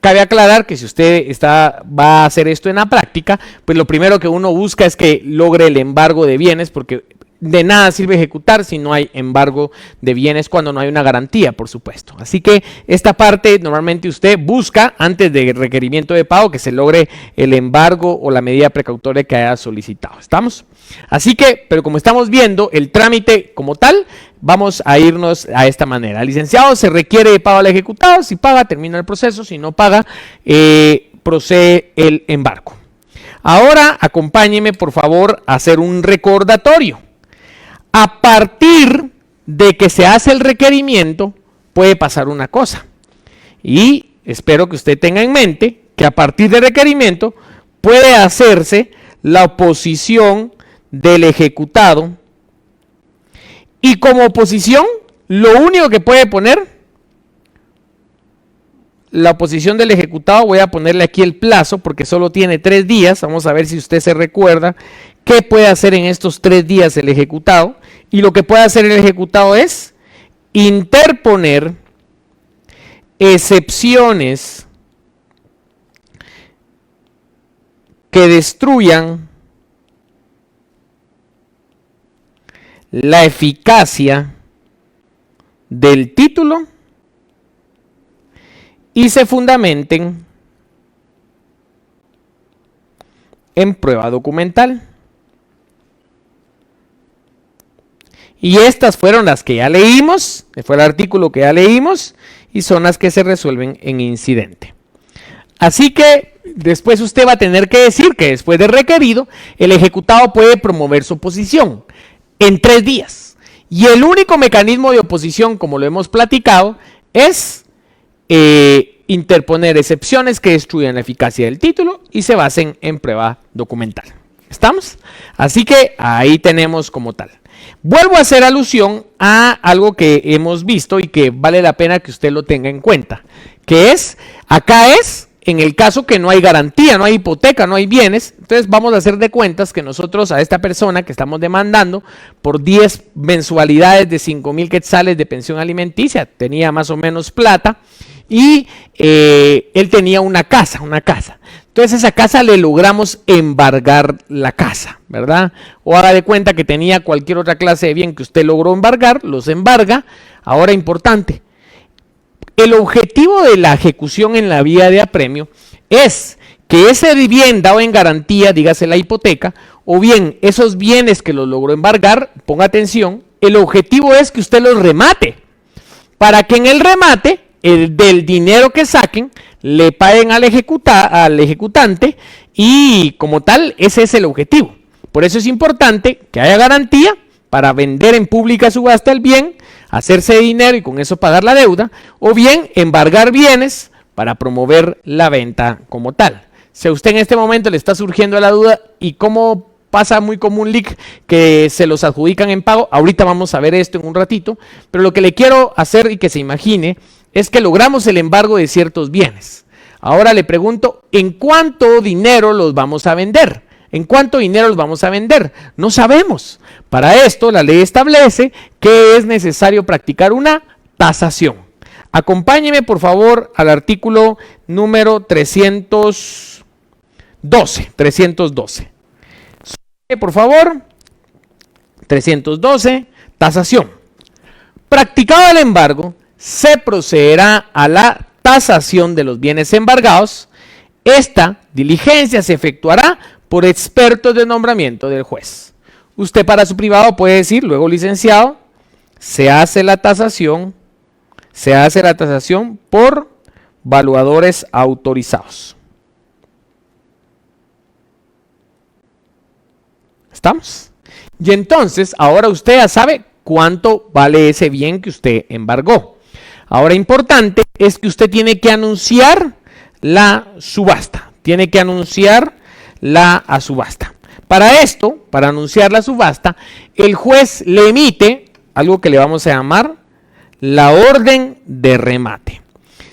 Cabe aclarar que si usted va a hacer esto en la práctica, pues lo primero que uno busca es que logre el embargo de bienes, porque de nada sirve ejecutar si no hay embargo de bienes cuando no hay una garantía, por supuesto. Así que esta parte normalmente usted busca antes del requerimiento de pago que se logre el embargo o la medida precautoria que haya solicitado. ¿Estamos? Así que, pero como estamos viendo el trámite como tal, vamos a irnos a esta manera. Al licenciado se requiere de pago al ejecutado, si paga termina el proceso, si no paga procede el embargo. Ahora acompáñeme por favor a hacer un recordatorio. A partir de que se hace el requerimiento, puede pasar una cosa. Y espero que usted tenga en mente que a partir del requerimiento puede hacerse la oposición del ejecutado. Y como oposición, lo único que puede poner, la oposición del ejecutado, voy a ponerle aquí el plazo porque solo tiene 3 días. Vamos a ver si usted se recuerda qué puede hacer en estos 3 días el ejecutado. Y lo que puede hacer el ejecutado es interponer excepciones que destruyan la eficacia del título y se fundamenten en prueba documental. Y estas fueron las que ya leímos, fue el artículo que ya leímos, y son las que se resuelven en incidente. Así que después usted va a tener que decir que después de requerido, el ejecutado puede promover su oposición en 3 días. Y el único mecanismo de oposición, como lo hemos platicado, es interponer excepciones que destruyan la eficacia del título y se basen en prueba documental. ¿Estamos? Así que ahí tenemos como tal. Vuelvo a hacer alusión a algo que hemos visto y que vale la pena que usted lo tenga en cuenta, que es, acá es en el caso que no hay garantía, no hay hipoteca, no hay bienes. Entonces vamos a hacer de cuentas que nosotros a esta persona que estamos demandando por 10 mensualidades de 5,000 quetzales de pensión alimenticia, tenía más o menos plata, y él tenía una casa. Entonces esa casa le logramos embargar la casa, ¿verdad? O haga de cuenta que tenía cualquier otra clase de bien que usted logró embargar, los embarga. Ahora, importante, el objetivo de la ejecución en la vía de apremio es que ese bien dado en garantía, dígase la hipoteca, o bien esos bienes que los logró embargar, ponga atención, el objetivo es que usted los remate, para que en el remate, del dinero que saquen, le paguen al ejecutante, y como tal, ese es el objetivo. Por eso es importante que haya garantía para vender en pública subasta el bien, hacerse dinero y con eso pagar la deuda, o bien embargar bienes para promover la venta como tal. Si a usted en este momento le está surgiendo la duda y cómo pasa muy común leak que se los adjudican en pago, ahorita vamos a ver esto en un ratito, pero lo que le quiero hacer y que se imagine es que logramos el embargo de ciertos bienes. Ahora le pregunto, ¿en cuánto dinero los vamos a vender? ¿En cuánto dinero los vamos a vender? No sabemos. Para esto, la ley establece que es necesario practicar una tasación. Acompáñeme, por favor, al artículo número 312. Por favor, 312, tasación. Practicado el embargo, se procederá a la tasación de los bienes embargados. Esta diligencia se efectuará por expertos de nombramiento del juez. Usted para su privado puede decir, luego licenciado, se hace la tasación por valuadores autorizados. ¿Estamos? Y entonces, ahora usted ya sabe cuánto vale ese bien que usted embargó. Ahora, importante es que usted tiene que anunciar la subasta. Tiene que anunciar la subasta. Para esto, para anunciar la subasta, el juez le emite algo que le vamos a llamar la orden de remate.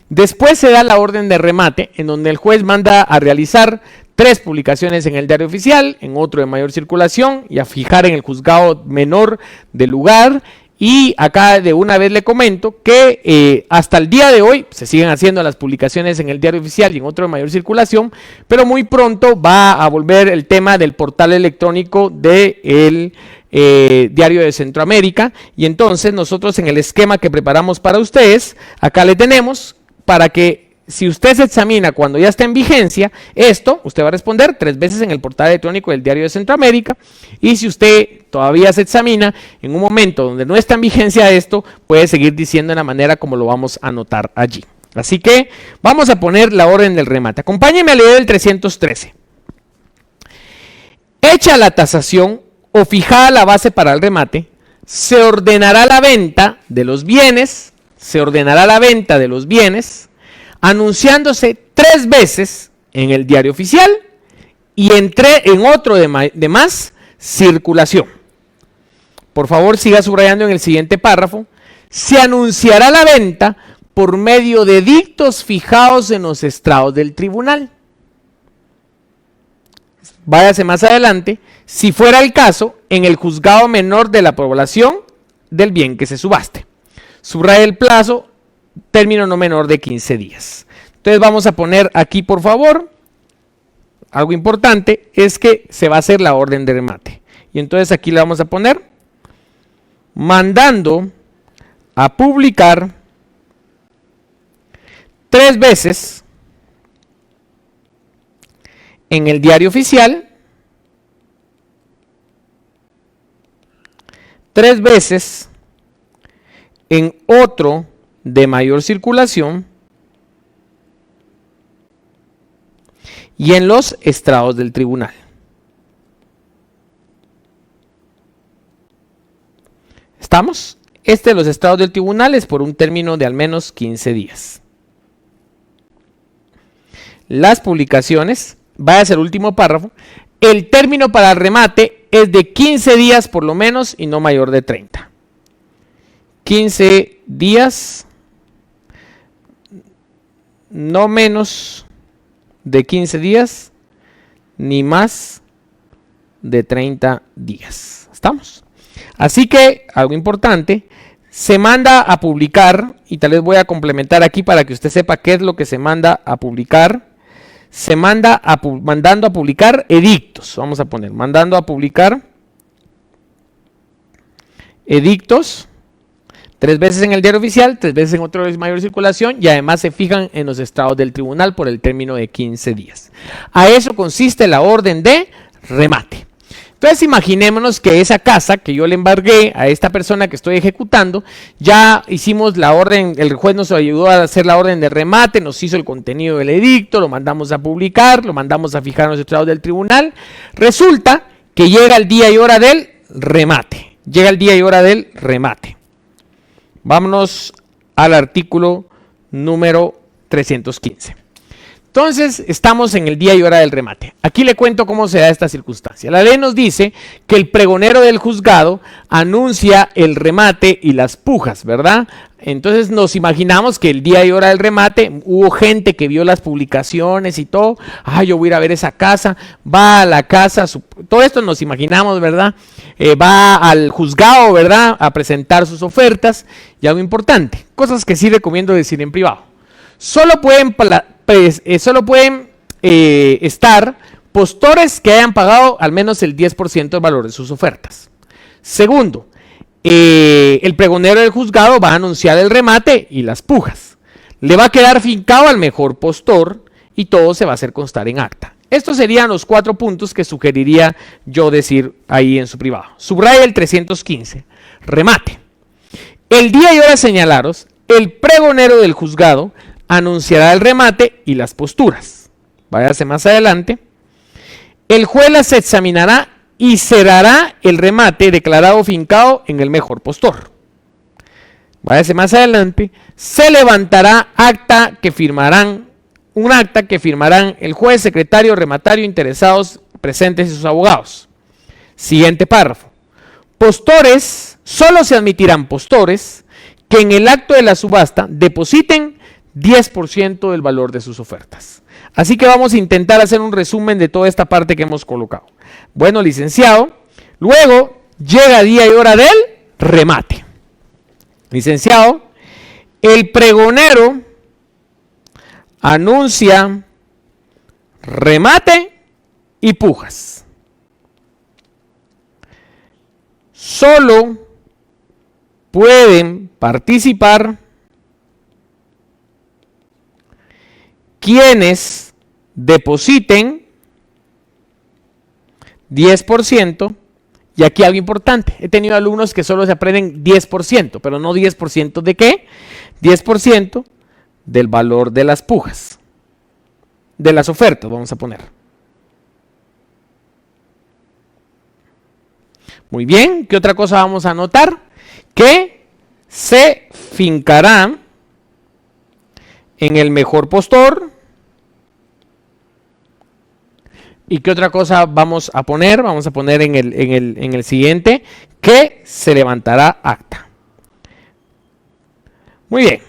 Después se da la orden de remate, en donde el juez manda a realizar 3 publicaciones en el diario oficial, en otro de mayor circulación, y a fijar en el juzgado menor del lugar. Y acá de una vez le comento que hasta el día de hoy se siguen haciendo las publicaciones en el diario oficial y en otro de mayor circulación, pero muy pronto va a volver el tema del portal electrónico del Diario de Centroamérica. Y entonces nosotros en el esquema que preparamos para ustedes, acá le tenemos para que si usted se examina cuando ya está en vigencia, esto usted va a responder 3 veces en el portal electrónico del Diario de Centroamérica. Y si usted todavía se examina en un momento donde no está en vigencia esto, puede seguir diciendo de la manera como lo vamos a anotar allí. Así que vamos a poner la orden del remate. Acompáñenme a leer el 313. Hecha la tasación o fijada la base para el remate, se ordenará la venta de los bienes, anunciándose 3 veces en el diario oficial y en otro de más circulación. Por favor, siga subrayando en el siguiente párrafo. Se anunciará la venta por medio de edictos fijados en los estrados del tribunal. Váyase más adelante, si fuera el caso, en el juzgado menor de la población del bien que se subaste. Subraya el plazo, término no menor de 15 días. Entonces vamos a poner aquí, por favor, algo importante es que se va a hacer la orden de remate. Y entonces aquí le vamos a poner mandando a publicar 3 veces en el diario oficial, 3 veces en otro de mayor circulación y en los estrados del tribunal. ¿Estamos? Este de los estrados del tribunal es por un término de al menos 15 días. Las publicaciones, va a ser el último párrafo, el término para el remate es de 15 días por lo menos y no mayor de 30. 15 días, no menos de 15 días, ni más de 30 días. ¿Estamos? Así que, algo importante, se manda a publicar, y tal vez voy a complementar aquí para que usted sepa qué es lo que se manda a publicar. Se manda mandando a publicar edictos. Vamos a poner, mandando a publicar edictos 3 veces en el diario oficial, 3 veces en otro de mayor circulación y además se fijan en los estrados del tribunal por el término de 15 días. A eso consiste la orden de remate. Entonces imaginémonos que esa casa que yo le embargué a esta persona que estoy ejecutando, ya hicimos la orden, el juez nos ayudó a hacer la orden de remate, nos hizo el contenido del edicto, lo mandamos a publicar, lo mandamos a fijar en los estrados del tribunal. Resulta que llega el día y hora del remate. Llega el día y hora del remate. Vámonos al artículo número 315. Entonces, estamos en el día y hora del remate. Aquí le cuento cómo se da esta circunstancia. La ley nos dice que el pregonero del juzgado anuncia el remate y las pujas, ¿verdad? Entonces nos imaginamos que el día y hora del remate hubo gente que vio las publicaciones y todo. Yo voy a ir a ver esa casa. Va a la casa, todo esto nos imaginamos, ¿verdad? Va al juzgado, ¿verdad? A presentar sus ofertas. Y algo importante, cosas que sí recomiendo decir en privado. Solo pueden estar postores que hayan pagado al menos el 10% del valor de sus ofertas. Segundo, el pregonero del juzgado va a anunciar el remate y las pujas. Le va a quedar fincado al mejor postor y todo se va a hacer constar en acta. Estos serían los 4 puntos que sugeriría yo decir ahí en su privado. Subraya el 315. Remate. El día y hora señalados, el pregonero del juzgado anunciará el remate y las posturas. Váyase más adelante. El juez las examinará y cerrará el remate declarado fincado en el mejor postor. Váyase más adelante. Se levantará un acta que firmarán el juez, secretario, rematario, interesados presentes y sus abogados. Siguiente párrafo. Postores, solo se admitirán postores que en el acto de la subasta depositen 10% del valor de sus ofertas. Así que vamos a intentar hacer un resumen de toda esta parte que hemos colocado. Bueno, licenciado, luego llega día y hora del remate. Licenciado, el pregonero anuncia remate y pujas. Solo pueden participar quienes depositen 10%, y aquí algo importante, he tenido alumnos que solo se aprenden 10%, pero no 10% de qué, 10% del valor de las pujas, de las ofertas, vamos a poner. Muy bien, ¿qué otra cosa vamos a anotar? Que se fincará en el mejor postor. ¿Y qué otra cosa vamos a poner? Vamos a poner en el siguiente, que se levantará acta. Muy bien.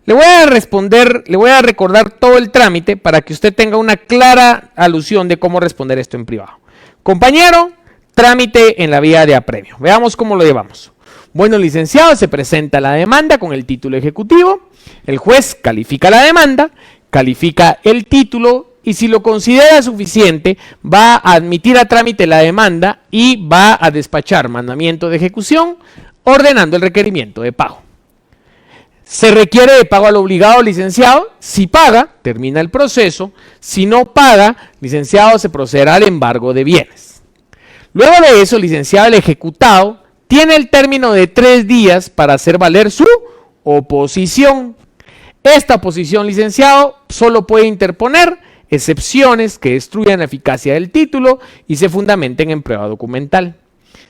Le voy a responder, le voy a recordar todo el trámite para que usted tenga una clara alusión de cómo responder esto en privado. Compañero, trámite en la vía de apremio. Veamos cómo lo llevamos. Bueno, licenciado, se presenta la demanda con el título ejecutivo. El juez califica la demanda, califica el título y si lo considera suficiente va a admitir a trámite la demanda y va a despachar mandamiento de ejecución ordenando el requerimiento de pago. Se requiere de pago al obligado, licenciado. Si paga, termina el proceso. Si no paga, licenciado, se procederá al embargo de bienes. Luego de eso, licenciado, el ejecutado tiene el término de 3 días para hacer valer su oposición. Esta oposición, licenciado, solo puede interponer excepciones que destruyan la eficacia del título y se fundamenten en prueba documental.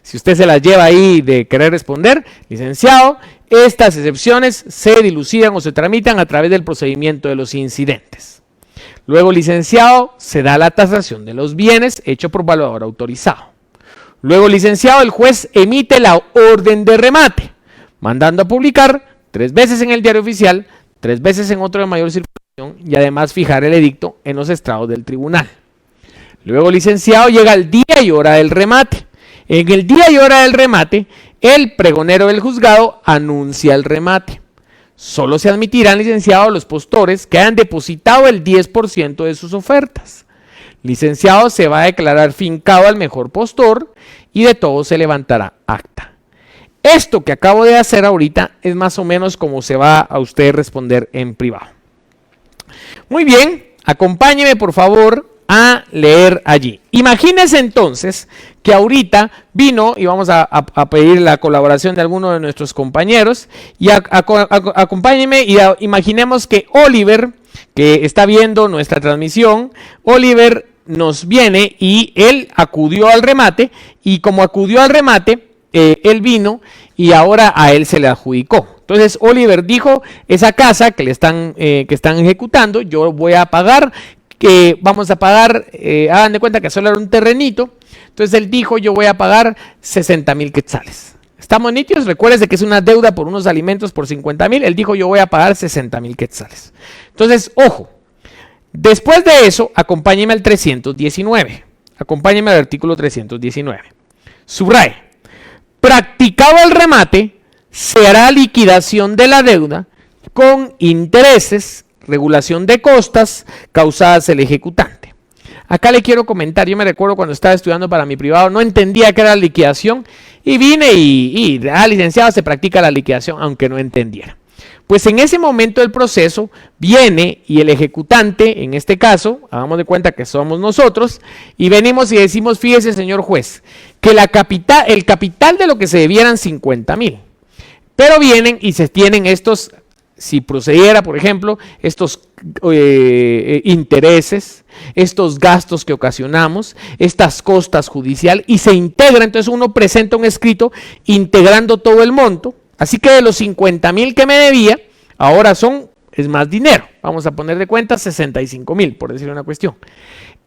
Si usted se las lleva ahí de querer responder, licenciado, estas excepciones se dilucidan o se tramitan a través del procedimiento de los incidentes. Luego, licenciado, se da la tasación de los bienes hecho por valuador autorizado. Luego, licenciado, el juez emite la orden de remate, mandando a publicar 3 veces en el diario oficial, 3 veces en otro de mayor circulación y además fijar el edicto en los estrados del tribunal. Luego, licenciado, llega el día y hora del remate. En el día y hora del remate, el pregonero del juzgado anuncia el remate. Solo se admitirán, licenciado, los postores que hayan depositado el 10% de sus ofertas. Licenciado, se va a declarar fincado al mejor postor y de todo se levantará acta. Esto que acabo de hacer ahorita es más o menos como se va a usted responder en privado. Muy bien, acompáñeme por favor a leer allí. Imagínense entonces que ahorita vino y vamos a pedir la colaboración de alguno de nuestros compañeros y acompáñenme y imaginemos que Oliver, que está viendo nuestra transmisión, Oliver nos viene y él acudió al remate y como acudió al remate, él vino y ahora a él se le adjudicó. Entonces Oliver dijo, esa casa que están ejecutando, yo voy a pagar, que vamos a pagar, hagan de cuenta que solo era un terrenito, entonces él dijo yo voy a pagar 60,000 quetzales. ¿Estamos nítidos? Recuérdense que es una deuda por unos alimentos por 50,000, él dijo yo voy a pagar 60,000 quetzales. Entonces, ojo, después de eso, acompáñeme al 319, acompáñeme al artículo 319. Subraye, practicado el remate, se hará liquidación de la deuda con intereses, regulación de costas causadas el ejecutante. Acá le quiero comentar, yo me recuerdo cuando estaba estudiando para mi privado, no entendía qué era la liquidación y vine licenciado, se practica la liquidación, aunque no entendiera. Pues en ese momento del proceso viene y el ejecutante, en este caso, hagamos de cuenta que somos nosotros, y venimos y decimos, fíjese señor juez, que el capital de lo que se debieran 50,000, pero vienen y se tienen estos, si procediera, por ejemplo, estos intereses, estos gastos que ocasionamos, estas costas judiciales, y se integra, entonces uno presenta un escrito integrando todo el monto, así que de los 50,000 que me debía, ahora es más dinero, vamos a poner de cuenta 65,000, por decir una cuestión.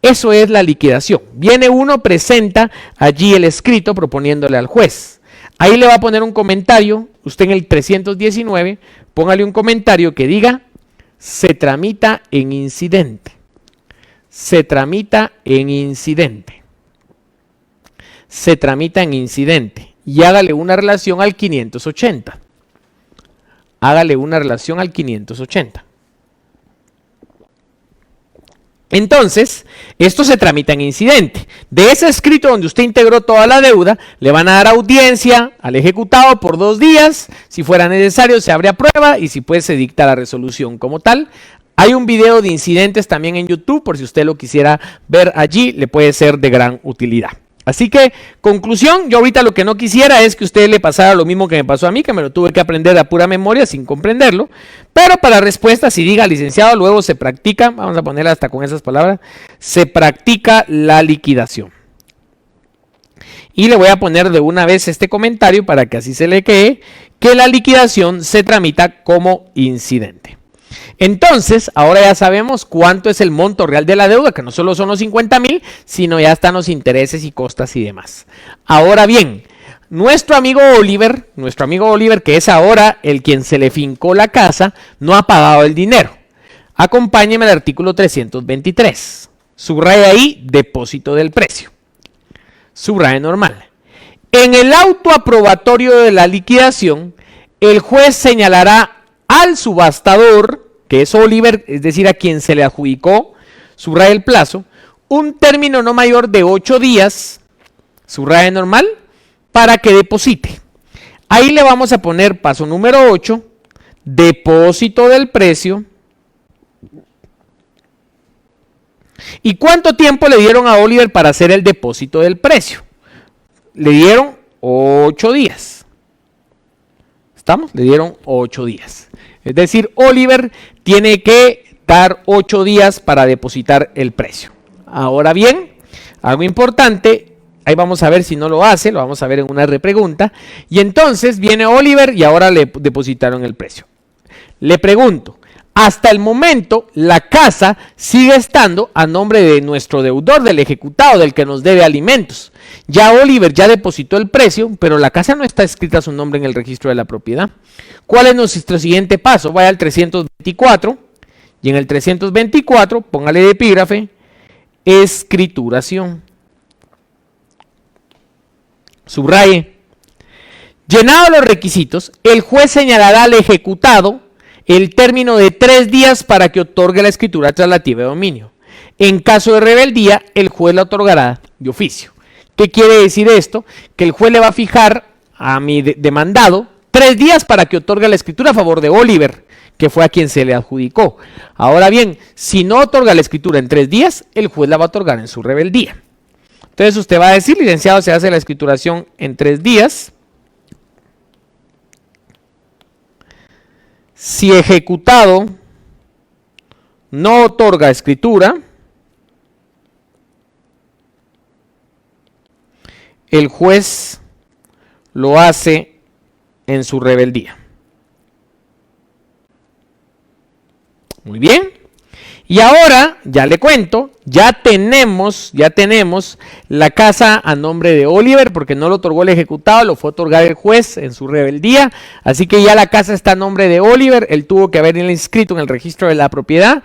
Eso es la liquidación. Viene uno, presenta allí el escrito proponiéndole al juez. Ahí le va a poner un comentario, usted en el 319, póngale un comentario que diga, se tramita en incidente. Se tramita en incidente. Se tramita en incidente. Y hágale una relación al 580. Hágale una relación al 580. Entonces, esto se tramita en incidente. De ese escrito donde usted integró toda la deuda, le van a dar audiencia al ejecutado por 2 días. Si fuera necesario, se abre a prueba y si puede, se dicta la resolución como tal. Hay un video de incidentes también en YouTube, por si usted lo quisiera ver allí, le puede ser de gran utilidad. Así que, conclusión, yo ahorita lo que no quisiera es que a usted le pasara lo mismo que me pasó a mí, que me lo tuve que aprender a pura memoria sin comprenderlo. Pero para respuesta, si diga licenciado, luego se practica, vamos a ponerla hasta con esas palabras, se practica la liquidación. Y le voy a poner de una vez este comentario para que así se le quede, que la liquidación se tramita como incidente. Entonces, ahora ya sabemos cuánto es el monto real de la deuda, que no solo son los 50,000, sino ya están los intereses y costas y demás. Ahora bien, nuestro amigo Oliver, que es ahora el quien se le fincó la casa, no ha pagado el dinero. Acompáñeme al artículo 323. Subraya ahí, depósito del precio. Subraya normal. En el auto aprobatorio de la liquidación, el juez señalará al subastador, que es Oliver, es decir, a quien se le adjudicó, subraya el plazo, un término no mayor de 8 días, subraya normal, para que deposite. Ahí le vamos a poner paso número 8, depósito del precio. ¿Y cuánto tiempo le dieron a Oliver para hacer el depósito del precio? Le dieron 8 días. ¿Estamos? Le dieron 8 días. Es decir, Oliver tiene que dar 8 días para depositar el precio. Ahora bien, algo importante, ahí vamos a ver si no lo hace, lo vamos a ver en una repregunta. Y entonces viene Oliver y ahora le depositaron el precio. Le pregunto, hasta el momento la casa sigue estando a nombre de nuestro deudor, del ejecutado, del que nos debe alimentos. Ya Oliver ya depositó el precio, pero la casa no está escrita a su nombre en el registro de la propiedad. ¿Cuál es nuestro siguiente paso? Vaya al 324 y en el 324 póngale de epígrafe escrituración. Subraye. Llenados los requisitos, el juez señalará al ejecutado el término de 3 días para que otorgue la escritura traslativa de dominio. En caso de rebeldía, el juez la otorgará de oficio. ¿Qué quiere decir esto? Que el juez le va a fijar a mi demandado 3 días para que otorgue la escritura a favor de Oliver, que fue a quien se le adjudicó. Ahora bien, si no otorga la escritura en 3 días, el juez la va a otorgar en su rebeldía. Entonces usted va a decir, licenciado, se hace la escrituración en 3 días. Si ejecutado no otorga escritura, el juez lo hace en su rebeldía. Muy bien. Y ahora, ya le cuento, ya tenemos la casa a nombre de Oliver, porque no lo otorgó el ejecutado, lo fue a otorgar el juez en su rebeldía. Así que ya la casa está a nombre de Oliver, él tuvo que haberla inscrito en el registro de la propiedad.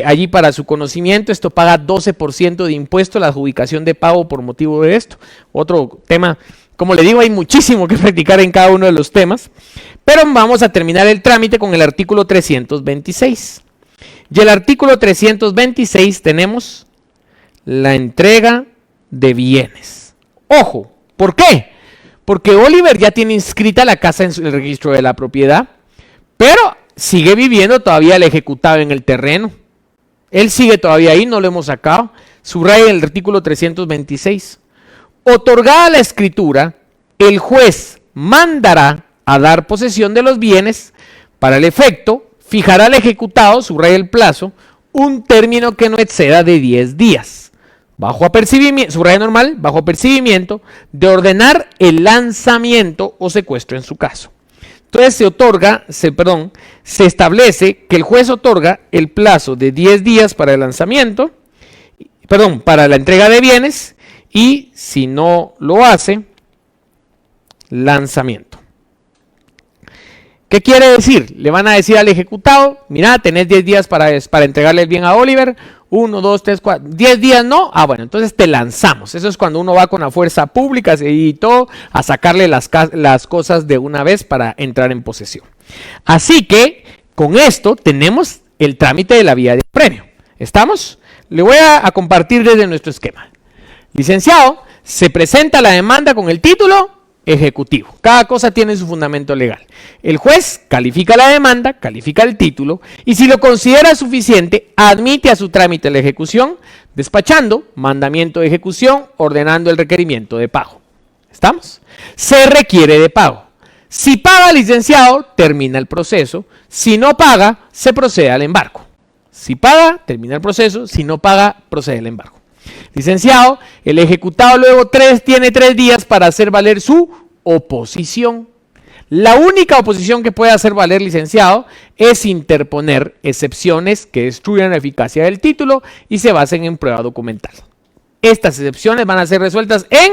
Allí para su conocimiento, esto paga 12% de impuesto, la adjudicación de pago por motivo de esto. Otro tema, como le digo, hay muchísimo que practicar en cada uno de los temas. Pero vamos a terminar el trámite con el artículo 326. Y el artículo 326 tenemos la entrega de bienes. Ojo, ¿por qué? Porque Oliver ya tiene inscrita la casa en el registro de la propiedad, pero sigue viviendo todavía el ejecutado en el terreno. Él sigue todavía ahí, no lo hemos sacado. Subraya el artículo 326. Otorgada la escritura, el juez mandará a dar posesión de los bienes. Para el efecto, fijará al ejecutado, subraya el plazo, un término que no exceda de 10 días. Bajo apercibimiento, subraya normal, bajo apercibimiento de ordenar el lanzamiento o secuestro en su caso. Entonces se establece que el juez otorga el plazo de 10 días para el lanzamiento, para la entrega de bienes, y si no lo hace, lanzamiento. ¿Qué quiere decir? Le van a decir al ejecutado, mira, tenés 10 días para entregarle el bien a Oliver. 1, 2, 3, 4, 10 días no. Ah, bueno, entonces te lanzamos. Eso es cuando uno va con la fuerza pública y todo a sacarle las cosas de una vez para entrar en posesión. Así que con esto tenemos el trámite de la vía de premio. ¿Estamos? Le voy a compartir desde nuestro esquema. Licenciado, se presenta la demanda con el título ejecutivo. Cada cosa tiene su fundamento legal. El juez califica la demanda, califica el título y si lo considera suficiente, admite a su trámite la ejecución, despachando mandamiento de ejecución, ordenando el requerimiento de pago. ¿Estamos? Se requiere de pago. Si paga, licenciado, termina el proceso. Si no paga, se procede al embargo. Si paga, termina el proceso. Si no paga, procede al embargo. Licenciado, el ejecutado luego tiene 3 días para hacer valer su oposición. La única oposición que puede hacer valer, licenciado, es interponer excepciones que destruyan la eficacia del título y se basen en prueba documental. Estas excepciones van a ser resueltas en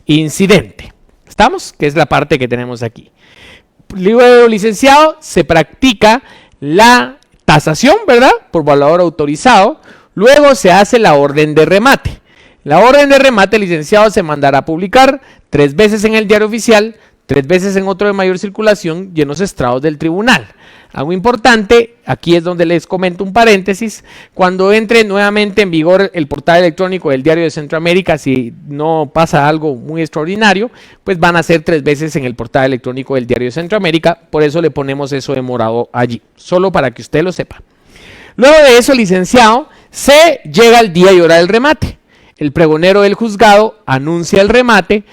incidente. ¿Estamos? Que es la parte que tenemos aquí. Luego, licenciado, se practica la tasación, ¿verdad? Por valuador autorizado. Luego se hace la orden de remate. La orden de remate, licenciado, se mandará a publicar 3 veces en el diario oficial, 3 veces en otro de mayor circulación y en los estrados del tribunal. Algo importante, aquí es donde les comento un paréntesis, cuando entre nuevamente en vigor el portal electrónico del Diario de Centroamérica, si no pasa algo muy extraordinario, pues van a ser 3 veces en el portal electrónico del Diario de Centroamérica, por eso le ponemos eso de morado allí, solo para que usted lo sepa. Luego de eso, licenciado, se llega el día y hora del remate. El pregonero del juzgado anuncia el remate,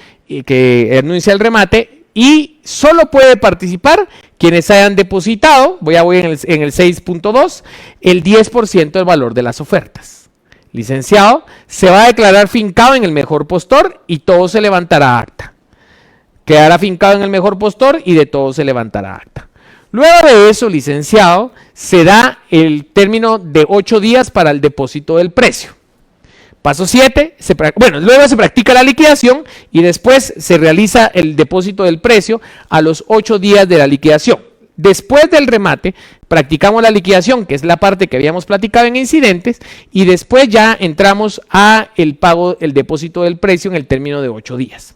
y solo puede participar quienes hayan depositado, voy en el 6.2, el 10% del valor de las ofertas. Licenciado, se va a declarar fincado en el mejor postor y todo se levantará acta. Quedará fincado en el mejor postor y de todo se levantará acta. Luego de eso, licenciado, se da el término de 8 días para el depósito del precio. Paso 7, luego se practica la liquidación y después se realiza el depósito del precio a los 8 días de la liquidación. Después del remate, practicamos la liquidación, que es la parte que habíamos platicado en incidentes, y después ya entramos a el pago, el depósito del precio en el término de 8 días.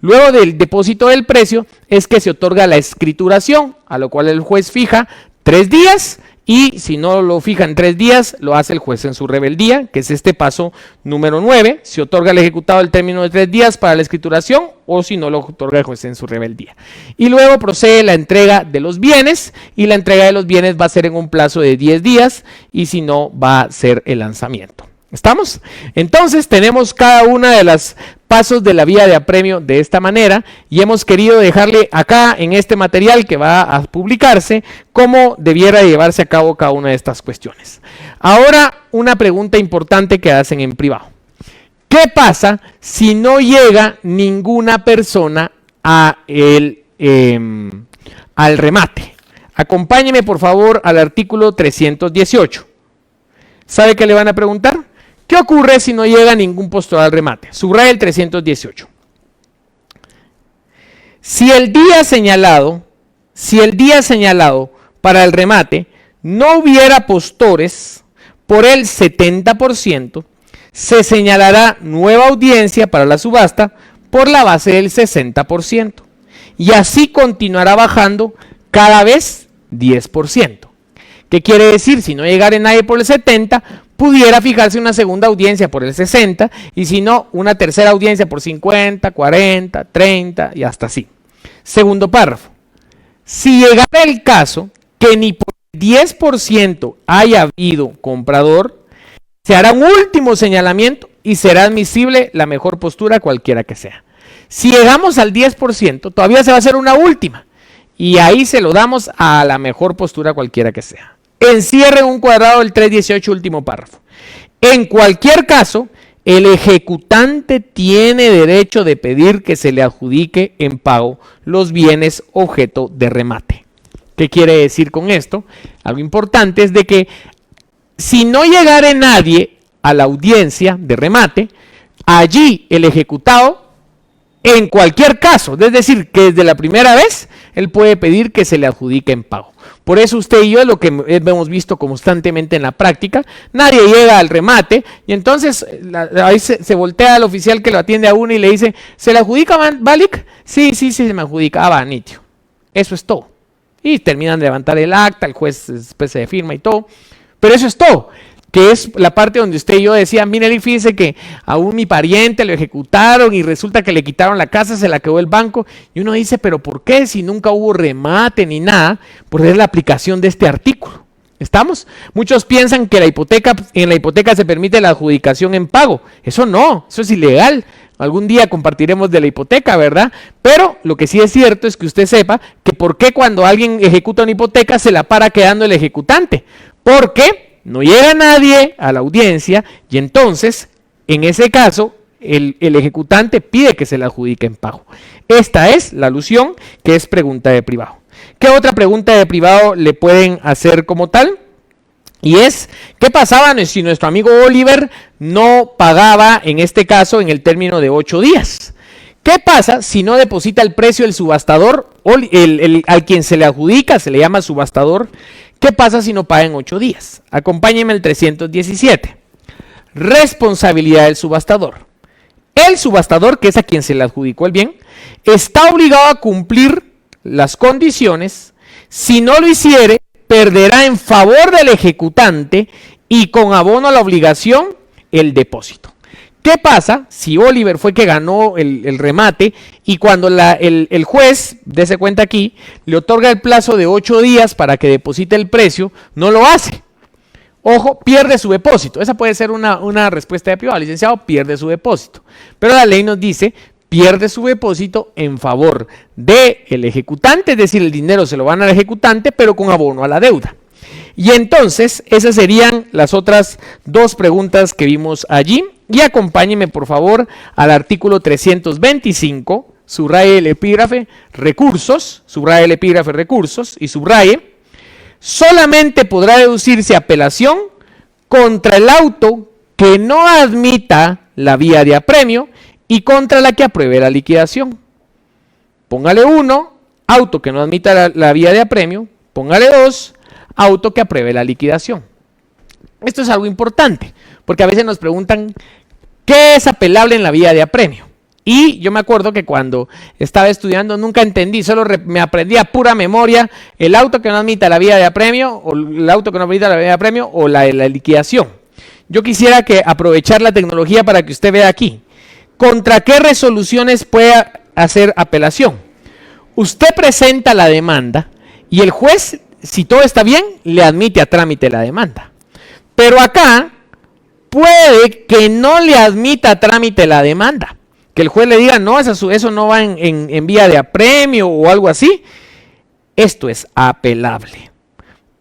Luego del depósito del precio es que se otorga la escrituración, a lo cual el juez fija 3 días, y si no lo fija en 3 días, lo hace el juez en su rebeldía, que es este paso número 9. Se otorga al ejecutado el término de 3 días para la escrituración, o si no, lo otorga el juez en su rebeldía. Y luego procede la entrega de los bienes, y la entrega de los bienes va a ser en un plazo de 10 días, y si no, va a ser el lanzamiento. ¿Estamos? Entonces tenemos cada una de las pasos de la vía de apremio de esta manera y hemos querido dejarle acá en este material que va a publicarse cómo debiera llevarse a cabo cada una de estas cuestiones. Ahora una pregunta importante que hacen en privado. ¿Qué pasa si no llega ninguna persona al remate? Acompáñeme por favor al artículo 318. ¿Sabe qué le van a preguntar? ¿Qué ocurre si no llega ningún postor al remate? Subraya el 318. Si el día señalado para el remate no hubiera postores por el 70%, se señalará nueva audiencia para la subasta por la base del 60%. Y así continuará bajando cada vez 10%. ¿Qué quiere decir? Si no llegara nadie por el 70%, pudiera fijarse una segunda audiencia por el 60% y si no, una tercera audiencia por 50, 40, 30 y hasta así. Segundo párrafo. Si llegara el caso que ni por el 10% haya habido comprador, se hará un último señalamiento y será admisible la mejor postura cualquiera que sea. Si llegamos al 10%, todavía se va a hacer una última y ahí se lo damos a la mejor postura cualquiera que sea. Encierre en un cuadrado el 318, último párrafo. En cualquier caso, el ejecutante tiene derecho de pedir que se le adjudique en pago los bienes objeto de remate. ¿Qué quiere decir con esto? Algo importante es de que si no llegare nadie a la audiencia de remate, allí el ejecutado, en cualquier caso, es decir, que desde la primera vez, él puede pedir que se le adjudique en pago. Por eso usted y yo, lo que hemos visto constantemente en la práctica, nadie llega al remate y entonces ahí se voltea al oficial que lo atiende a uno y le dice, ¿se le adjudica Balik? Sí, se me adjudica. Va, nitio. Eso es todo. Y terminan de levantar el acta, el juez después se firma y todo. Pero eso es todo. Que es la parte donde usted y yo decían, mire, fíjese que a mi pariente lo ejecutaron y resulta que le quitaron la casa, se la quedó el banco. Y uno dice, ¿pero por qué? Si nunca hubo remate ni nada, por es la aplicación de este artículo. ¿Estamos? Muchos piensan que en la hipoteca se permite la adjudicación en pago. Eso no, eso es ilegal. Algún día compartiremos de la hipoteca, ¿verdad? Pero lo que sí es cierto es que usted sepa que por qué cuando alguien ejecuta una hipoteca se la para quedando el ejecutante. ¿Por qué? No llega nadie a la audiencia y entonces, en ese caso, el ejecutante pide que se le adjudique en pago. Esta es la alusión que es pregunta de privado. ¿Qué otra pregunta de privado le pueden hacer como tal? Y es, ¿qué pasaba si nuestro amigo Oliver no pagaba, en este caso, en el término de 8 días? ¿Qué pasa si no deposita el precio el subastador o al quien se le adjudica, se le llama subastador? ¿Qué pasa si no paga en 8 días? Acompáñenme al 317. Responsabilidad del subastador. El subastador, que es a quien se le adjudicó el bien, está obligado a cumplir las condiciones. Si no lo hiciere, perderá en favor del ejecutante y con abono a la obligación el depósito. ¿Qué pasa si Oliver fue que ganó el remate y cuando el juez, dése cuenta aquí, le otorga el plazo de 8 días para que deposite el precio, no lo hace? Ojo, pierde su depósito. Esa puede ser una respuesta de privado. Licenciado, pierde su depósito. Pero la ley nos dice, pierde su depósito en favor del ejecutante, es decir, el dinero se lo van al ejecutante, pero con abono a la deuda. Y entonces, esas serían las otras 2 preguntas que vimos allí. Y acompáñenme, por favor, al artículo 325, subraye el epígrafe recursos, subraye el epígrafe recursos y subraye, solamente podrá deducirse apelación contra el auto que no admita la vía de apremio y contra la que apruebe la liquidación. Póngale 1, auto que no admita la vía de apremio, póngale 2, auto que apruebe la liquidación. Esto es algo importante, porque a veces nos preguntan ¿qué es apelable en la vía de apremio? Y yo me acuerdo que cuando estaba estudiando nunca entendí, solo me aprendí a pura memoria el auto que no admita la vía de apremio, o el auto que no admita la vía de apremio, o la liquidación. Yo quisiera aprovechar la tecnología para que usted vea aquí. ¿Contra qué resoluciones puede hacer apelación? Usted presenta la demanda y el juez, si todo está bien, le admite a trámite la demanda. Pero acá puede que no le admita a trámite la demanda. Que el juez le diga, no, eso no va en vía de apremio o algo así. Esto es apelable.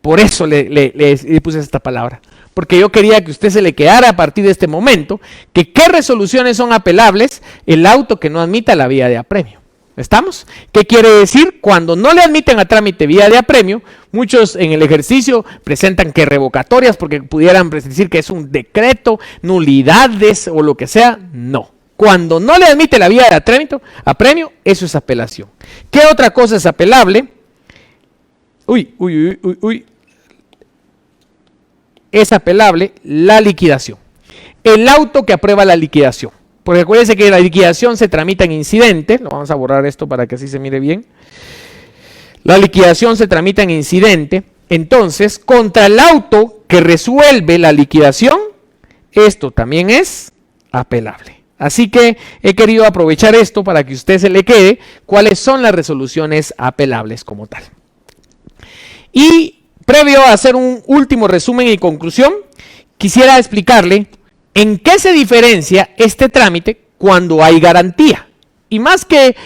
Por eso le puse esta palabra. Porque yo quería que usted se le quedara a partir de este momento que qué resoluciones son apelables el auto que no admita la vía de apremio. ¿Estamos? ¿Qué quiere decir? Cuando no le admiten a trámite vía de apremio, muchos en el ejercicio presentan que revocatorias porque pudieran decir que es un decreto, nulidades o lo que sea. No. Cuando no le admite la vía de apremio, eso es apelación. ¿Qué otra cosa es apelable? Es apelable la liquidación. El auto que aprueba la liquidación. Porque acuérdense que la liquidación se tramita en incidente. Lo vamos a borrar esto para que así se mire bien. La liquidación se tramita en incidente. Entonces, contra el auto que resuelve la liquidación, esto también es apelable. Así que he querido aprovechar esto para que a usted se le quede cuáles son las resoluciones apelables como tal. Y previo a hacer un último resumen y conclusión, quisiera explicarle en qué se diferencia este trámite cuando hay garantía. Y más que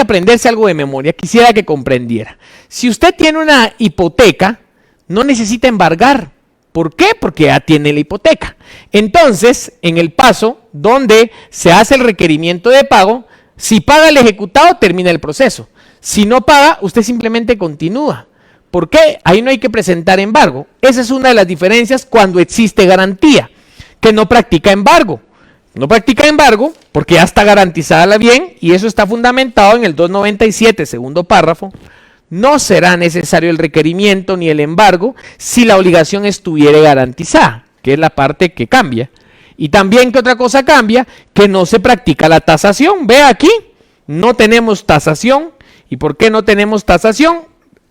aprenderse algo de memoria, quisiera que comprendiera. Si usted tiene una hipoteca, no necesita embargar. ¿Por qué? Porque ya tiene la hipoteca. Entonces, en el paso donde se hace el requerimiento de pago, si paga el ejecutado, termina el proceso. Si no paga, usted simplemente continúa. ¿Por qué? Ahí no hay que presentar embargo. Esa es una de las diferencias cuando existe garantía, que no practica embargo. No practica embargo porque ya está garantizada la bien y eso está fundamentado en el 297, segundo párrafo. No será necesario el requerimiento ni el embargo si la obligación estuviera garantizada, que es la parte que cambia. Y también, ¿qué otra cosa cambia? Que no se practica la tasación. Vea aquí, no tenemos tasación. ¿Y por qué no tenemos tasación?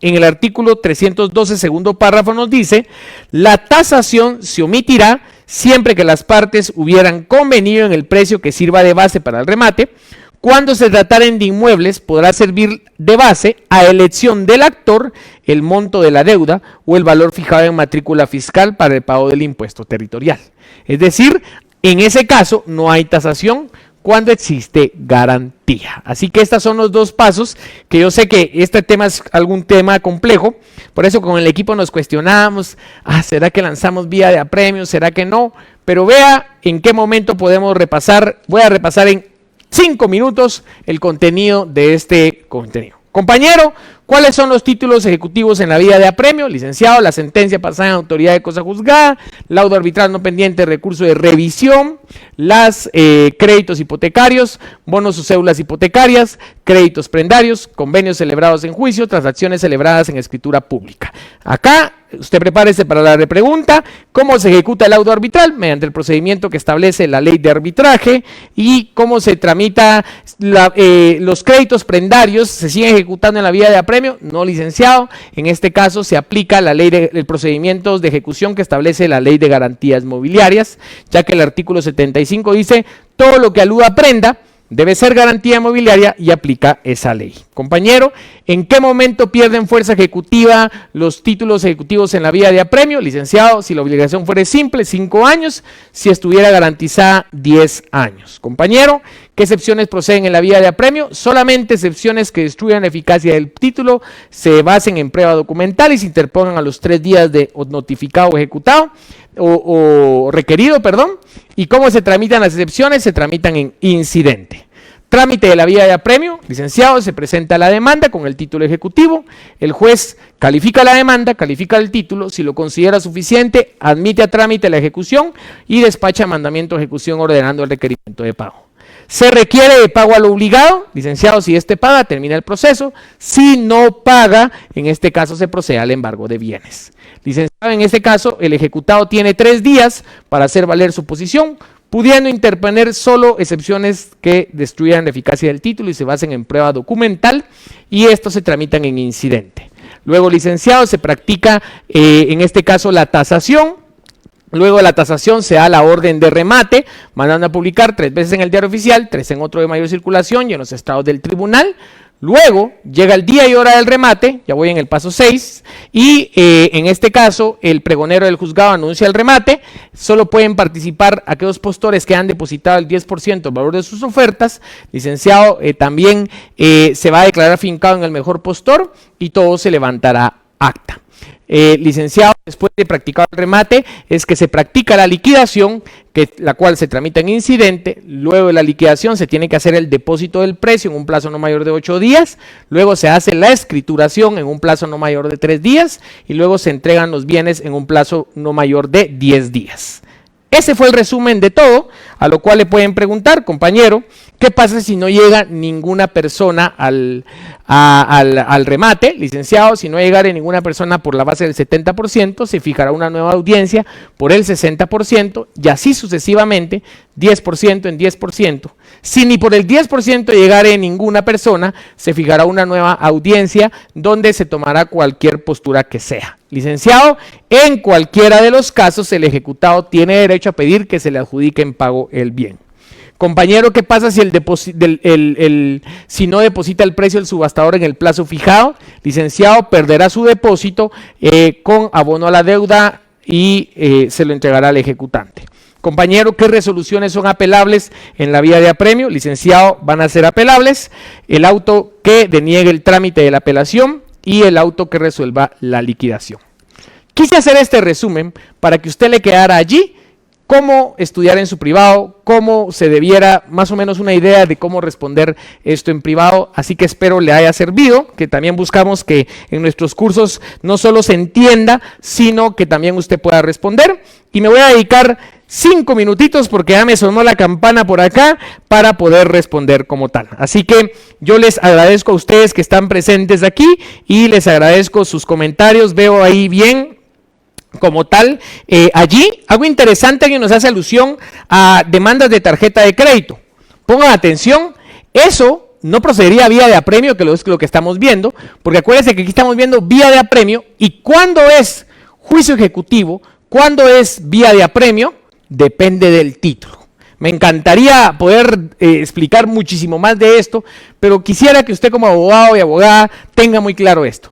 En el artículo 312, segundo párrafo nos dice, la tasación se omitirá siempre que las partes hubieran convenido en el precio que sirva de base para el remate. Cuando se trataren de inmuebles, podrá servir de base a elección del actor el monto de la deuda o el valor fijado en matrícula fiscal para el pago del impuesto territorial. Es decir, en ese caso no hay tasación cuando existe garantía. Así que estos son los 2 pasos, que yo sé que este tema es algún tema complejo, por eso con el equipo nos cuestionamos, ¿será que lanzamos vía de apremio? ¿Será que no? Pero vea en qué momento podemos repasar. Voy a repasar en 5 minutos el contenido de este contenido. Compañero, ¿cuáles son los títulos ejecutivos en la vía de apremio? Licenciado, la sentencia pasada en autoridad de cosa juzgada, laudo arbitral no pendiente, recurso de revisión, las créditos hipotecarios, bonos o cédulas hipotecarias, créditos prendarios, convenios celebrados en juicio, transacciones celebradas en escritura pública. Acá usted prepárese para la repregunta. ¿Cómo se ejecuta el laudo arbitral? Mediante el procedimiento que establece la ley de arbitraje. ¿Y cómo se tramita los créditos prendarios? ¿Se siguen ejecutando en la vía de apremio? No, licenciado. En este caso se aplica la ley de procedimientos de ejecución que establece la ley de garantías mobiliarias, ya que el artículo 75 dice: todo lo que aluda a prenda debe ser garantía mobiliaria, y aplica esa ley. Compañero, ¿en qué momento pierden fuerza ejecutiva los títulos ejecutivos en la vía de apremio? Licenciado, si la obligación fuera simple, 5 años, si estuviera garantizada, 10 años. Compañero, ¿qué excepciones proceden en la vía de apremio? Solamente excepciones que destruyan la eficacia del título, se basen en prueba documental y se interpongan a los 3 días de notificado o ejecutado, o requerido, perdón. ¿Y cómo se tramitan las excepciones? Se tramitan en incidente. Trámite de la vía de apremio, licenciado, se presenta la demanda con el título ejecutivo, el juez califica la demanda, califica el título, si lo considera suficiente, admite a trámite la ejecución y despacha mandamiento de ejecución ordenando el requerimiento de pago. Se requiere de pago al obligado, licenciado, si este paga, termina el proceso. Si no paga, en este caso se procede al embargo de bienes. Licenciado, en este caso, el ejecutado tiene 3 días para hacer valer su posición, pudiendo interponer solo excepciones que destruyan la eficacia del título y se basen en prueba documental, y estos se tramitan en incidente. Luego, licenciado, se practica en este caso la tasación. Luego de la tasación se da la orden de remate, mandando a publicar 3 veces en el diario oficial, 3 en otro de mayor circulación y en los estados del tribunal. Luego llega el día y hora del remate, ya voy en el paso 6, y en este caso el pregonero del juzgado anuncia el remate. Solo pueden participar aquellos postores que han depositado el 10% del valor de sus ofertas. Licenciado, también se va a declarar fincado en el mejor postor y todo se levantará acta. Licenciado, después de practicar el remate es que se practica la liquidación, la cual se tramita en incidente. Luego de la liquidación se tiene que hacer el depósito del precio en un plazo no mayor de 8 días, luego se hace la escrituración en un plazo no mayor de 3 días y luego se entregan los bienes en un plazo no mayor de 10 días. Ese fue el resumen de todo, a lo cual le pueden preguntar, compañero, ¿qué pasa si no llega ninguna persona al remate? Licenciado, si no llegara ninguna persona por la base del 70%, se fijará una nueva audiencia por el 60% y así sucesivamente, 10% en 10%. Si ni por el 10% llegare ninguna persona, se fijará una nueva audiencia donde se tomará cualquier postura que sea. Licenciado, en cualquiera de los casos el ejecutado tiene derecho a pedir que se le adjudique en pago el bien. Compañero, ¿qué pasa si si no deposita el precio del subastador en el plazo fijado? Licenciado, perderá su depósito con abono a la deuda y se lo entregará al ejecutante. Compañero, ¿qué resoluciones son apelables en la vía de apremio? Licenciado, van a ser apelables el auto que deniegue el trámite de la apelación y el auto que resuelva la liquidación. Quise hacer este resumen para que usted le quedara allí cómo estudiar en su privado, cómo se debiera más o menos una idea de cómo responder esto en privado, así que espero le haya servido, que también buscamos que en nuestros cursos no solo se entienda, sino que también usted pueda responder, y me voy a dedicar 5 minutitos porque ya me sonó la campana por acá para poder responder como tal. Así que yo les agradezco a ustedes que están presentes aquí y les agradezco sus comentarios, veo ahí bien como tal. Allí algo interesante que nos hace alusión a demandas de tarjeta de crédito. Pongan atención, eso no procedería vía de apremio, que es lo que estamos viendo, porque acuérdense que aquí estamos viendo vía de apremio, y cuando es juicio ejecutivo, cuando es vía de apremio, depende del título. Me encantaría poder explicar muchísimo más de esto, pero quisiera que usted como abogado y abogada tenga muy claro esto.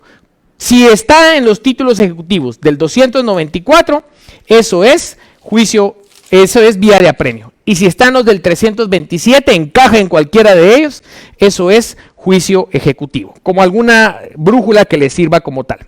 Si está en los títulos ejecutivos del 294, eso es juicio, eso es vía de apremio. Y si están los del 327, encaja en cualquiera de ellos, eso es juicio ejecutivo, como alguna brújula que le sirva como tal.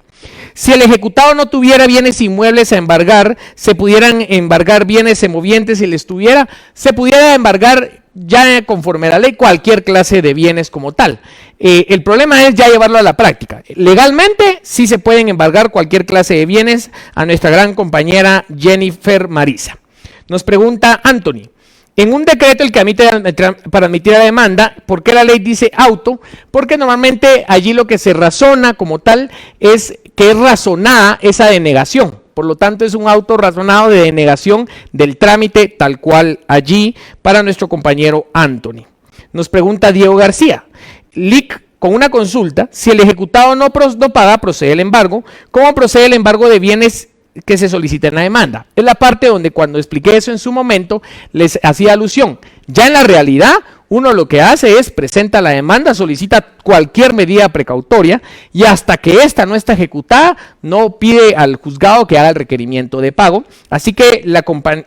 Si el ejecutado no tuviera bienes inmuebles a embargar, se pudieran embargar bienes semovientes si les tuviera, se pudiera embargar ya conforme a la ley cualquier clase de bienes como tal. El problema es ya llevarlo a la práctica. Legalmente sí se pueden embargar cualquier clase de bienes. A nuestra gran compañera Jennifer Marisa. Nos pregunta Anthony, en un decreto el que admite para admitir la demanda. ¿Por qué la ley dice auto? Porque normalmente allí lo que se razona como tal es que es razonada esa denegación. Por lo tanto, es un auto razonado de denegación del trámite tal cual allí para nuestro compañero Anthony. Nos pregunta Diego García, LIC con una consulta, si el ejecutado no paga, procede el embargo. ¿Cómo procede el embargo de bienes que se solicita en la demanda? Es la parte donde cuando expliqué eso en su momento les hacía alusión. Ya en la realidad uno lo que hace es presenta la demanda, solicita cualquier medida precautoria y hasta que ésta no está ejecutada no pide al juzgado que haga el requerimiento de pago. Así que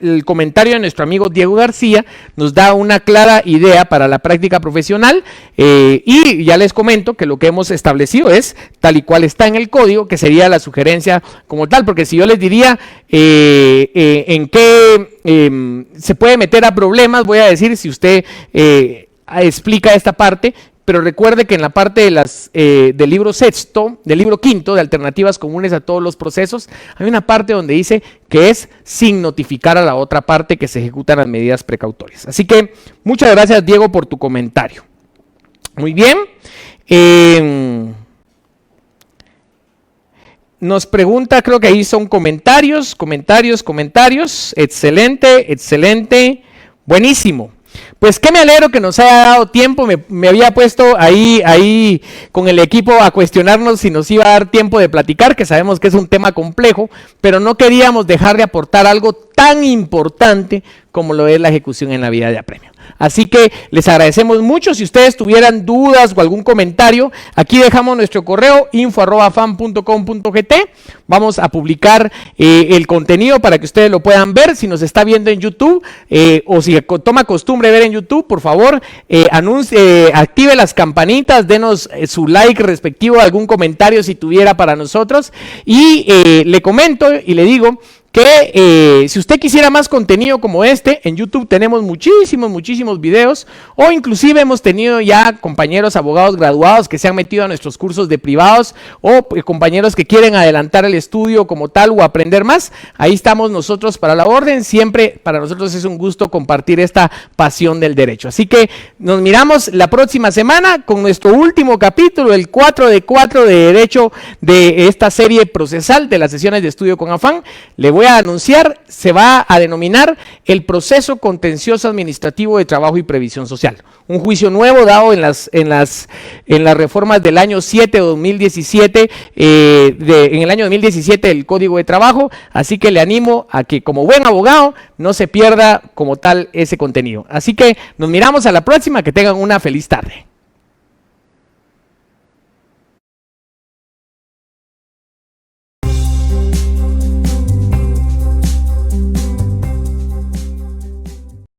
el comentario de nuestro amigo Diego García nos da una clara idea para la práctica profesional, y ya les comento que lo que hemos establecido es tal y cual está en el código, que sería la sugerencia como tal, porque si yo les diría en qué se puede meter a problemas, voy a decir si usted explica esta parte, pero recuerde que en la parte de del libro sexto, del libro quinto de alternativas comunes a todos los procesos, hay una parte donde dice que es sin notificar a la otra parte que se ejecutan las medidas precautorias. Así que muchas gracias, Diego, por tu comentario. Muy bien. Nos pregunta, creo que ahí son comentarios. Excelente, excelente. Buenísimo. Pues que me alegro que nos haya dado tiempo. Me había puesto ahí con el equipo a cuestionarnos si nos iba a dar tiempo de platicar, que sabemos que es un tema complejo, pero no queríamos dejar de aportar algo tan importante como lo es la ejecución en la vía de apremio. Así que les agradecemos mucho. Si ustedes tuvieran dudas o algún comentario, aquí dejamos nuestro correo info@afan.com.gt. Vamos a publicar el contenido para que ustedes lo puedan ver. Si nos está viendo en YouTube o si toma costumbre ver en YouTube, por favor, active las campanitas, denos su like respectivo a algún comentario si tuviera para nosotros. Y le comento y le digo que si usted quisiera más contenido como este, en YouTube tenemos muchísimos videos, o inclusive hemos tenido ya compañeros abogados graduados que se han metido a nuestros cursos de privados, o compañeros que quieren adelantar el estudio como tal o aprender más. Ahí estamos nosotros para la orden. Siempre para nosotros es un gusto compartir esta pasión del derecho. Así que nos miramos la próxima semana con nuestro último capítulo, el 4 de 4 de derecho de esta serie procesal de las sesiones de estudio con afán. Le voy a anunciar, se va a denominar el proceso contencioso administrativo de trabajo y previsión social. Un juicio nuevo dado en las reformas del año 7 de 2017, en el año 2017 del Código de Trabajo. Así que le animo a que como buen abogado no se pierda como tal ese contenido. Así que nos miramos a la próxima, que tengan una feliz tarde.